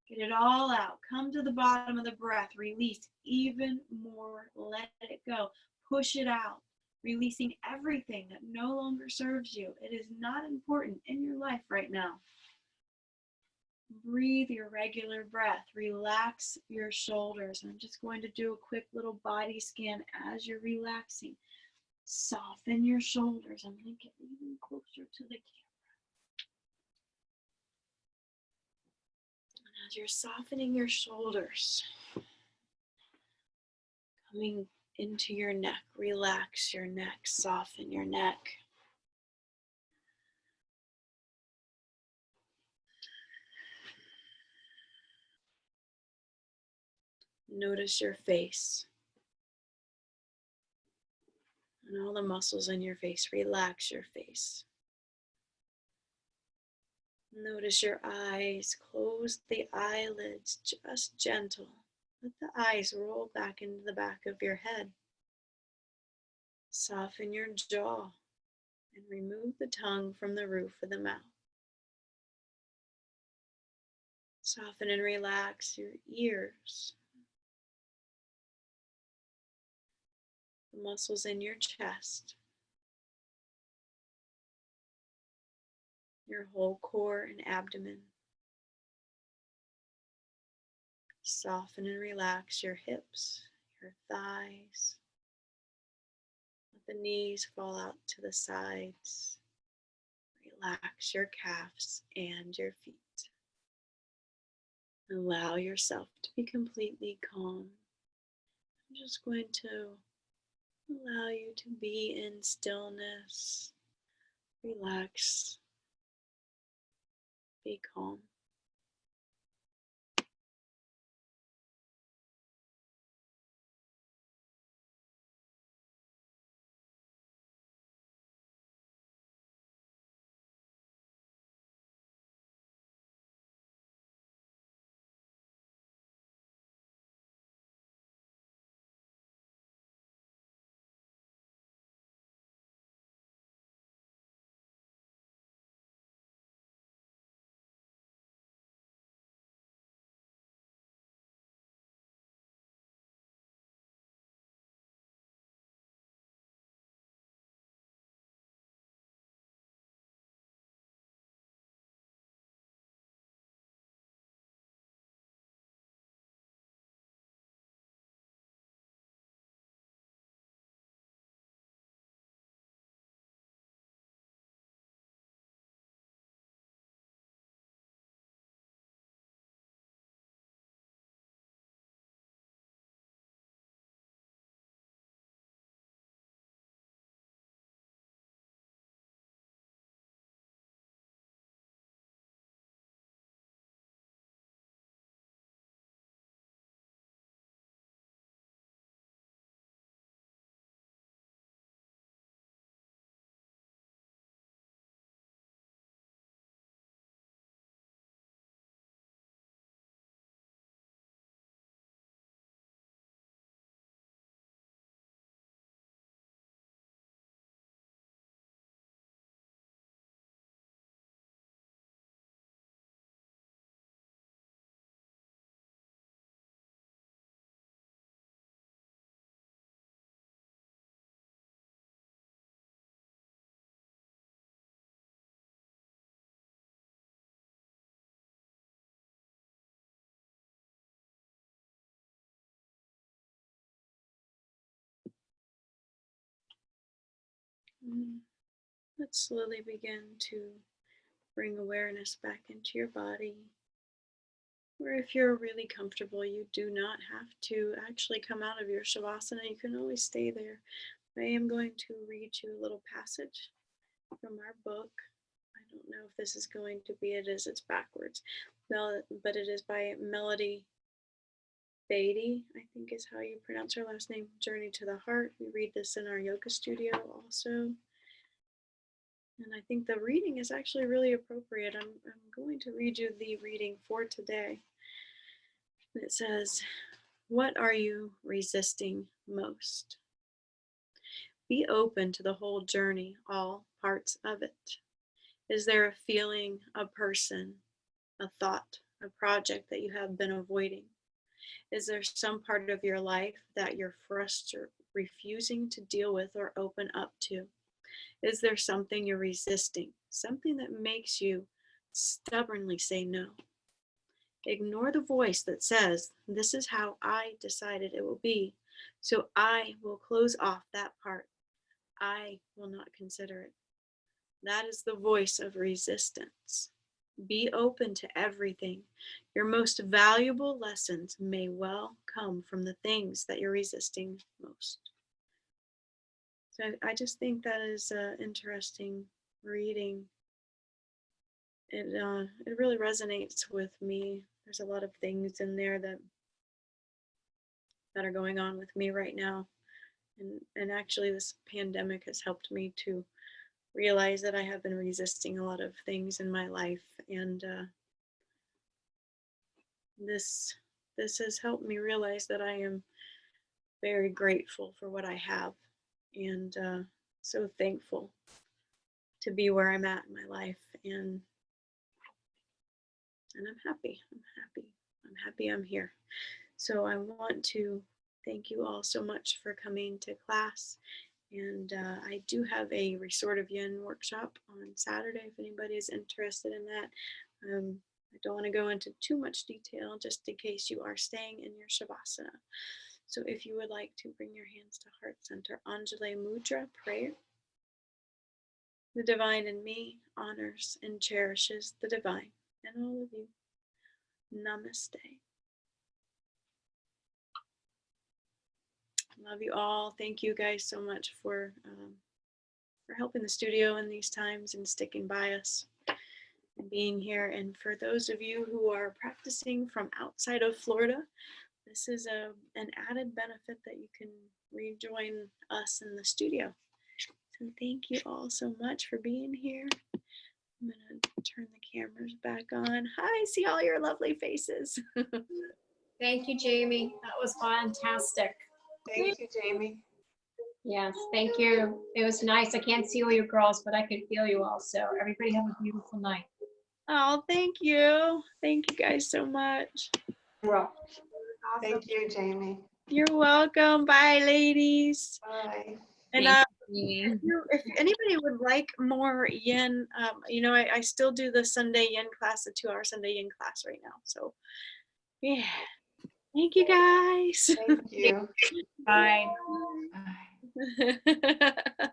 Get it all out. Come to the bottom of the breath. Release even more. Let it go. Push it out. Releasing everything that no longer serves you. It is not important in your life right now. Breathe your regular breath. Relax your shoulders. I'm just going to do a quick little body scan as you're relaxing. Soften your shoulders. I'm going to get even closer to the camera. And as you're softening your shoulders, coming into your neck, relax your neck, soften your neck. Notice your face and all the muscles in your face. Relax your face. Notice your eyes. Close the eyelids, just gentle. Let the eyes roll back into the back of your head. Soften your jaw and remove the tongue from the roof of the mouth. Soften and relax your ears. The muscles in your chest. Your whole core and abdomen. Soften and relax your hips, your thighs. Let the knees fall out to the sides. Relax your calves and your feet. Allow yourself to be completely calm. I'm just going to allow you to be in stillness. Relax. Be calm. Let's slowly begin to bring awareness back into your body. Or if you're really comfortable, you do not have to actually come out of your Shavasana. You can always stay there. I am going to read you a little passage from our book. I don't know if this is going to be, it's backwards. But it is by Melody Beatty, I think is how you pronounce her last name, Journey to the Heart. We read this in our yoga studio also. And I think the reading is actually really appropriate. I'm going to read you the reading for today. It says, what are you resisting most? Be open to the whole journey, all parts of it. Is there a feeling, a person, a thought, a project that you have been avoiding? Is there some part of your life that you're frustrated, refusing to deal with or open up to? Is there something you're resisting, something that makes you stubbornly say no? Ignore the voice that says, this is how I decided it will be, so I will close off that part. I will not consider it. That is the voice of resistance. Be open to everything. Your most valuable lessons may well come from the things that you're resisting most. So I just think that is an interesting reading. It really resonates with me. There's a lot of things in there that are going on with me right now. And actually this pandemic has helped me to realize that I have been resisting a lot of things in my life, and this has helped me realize that I am very grateful for what I have, and so thankful to be where I'm at in my life, and I'm happy. I'm happy I'm here. So I want to thank you all so much for coming to class. And I do have a restorative yin workshop on Saturday if anybody is interested in that. I don't want to go into too much detail just in case you are staying in your Shavasana. So if you would like to bring your hands to heart center, Anjali Mudra prayer. The divine in me honors and cherishes the divine in all of you. Namaste. Love you all. Thank you guys so much for helping the studio in these times and sticking by us and being here. And for those of you who are practicing from outside of Florida, this is an added benefit that you can rejoin us in the studio. So thank you all so much for being here. I'm gonna turn the cameras back on. Hi, see all your lovely faces. Thank you, Jaime. That was fantastic. Thank you, Jaime. Yes, thank you. It was nice. I can't see all you girls, but I could feel you all. So everybody have a beautiful night. Oh, thank you. Thank you guys so much. Well, Thank you, Jaime. You're welcome. Bye, ladies. Bye. And if anybody would like more yin, you know, I still do the Sunday yin class, the 2-hour Sunday yin class right now. So yeah, thank you guys. Thank you. bye. Bye.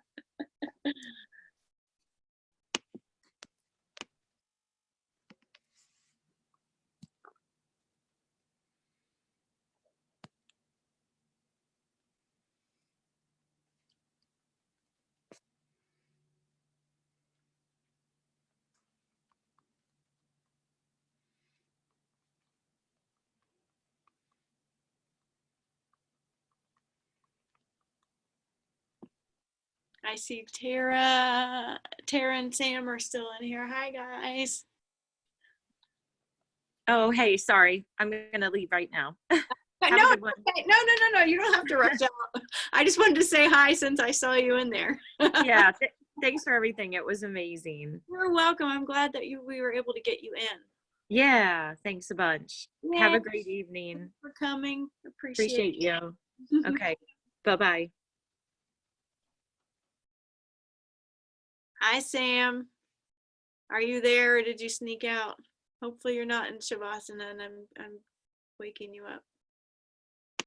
I see Tara and Sam are still in here. Hi guys. Oh, hey, sorry. I'm gonna leave right now. Have No, a good one. okay. No. You don't have to rush out. I just wanted to say hi since I saw you in there. Yeah, thanks for everything. It was amazing. You're welcome. I'm glad that we were able to get you in. Yeah, thanks a bunch. Yeah. Have a great evening. Thanks for coming. Appreciate you. Okay, bye-bye. Hi, Sam. Are you there or did you sneak out? Hopefully you're not in Shavasana and I'm waking you up.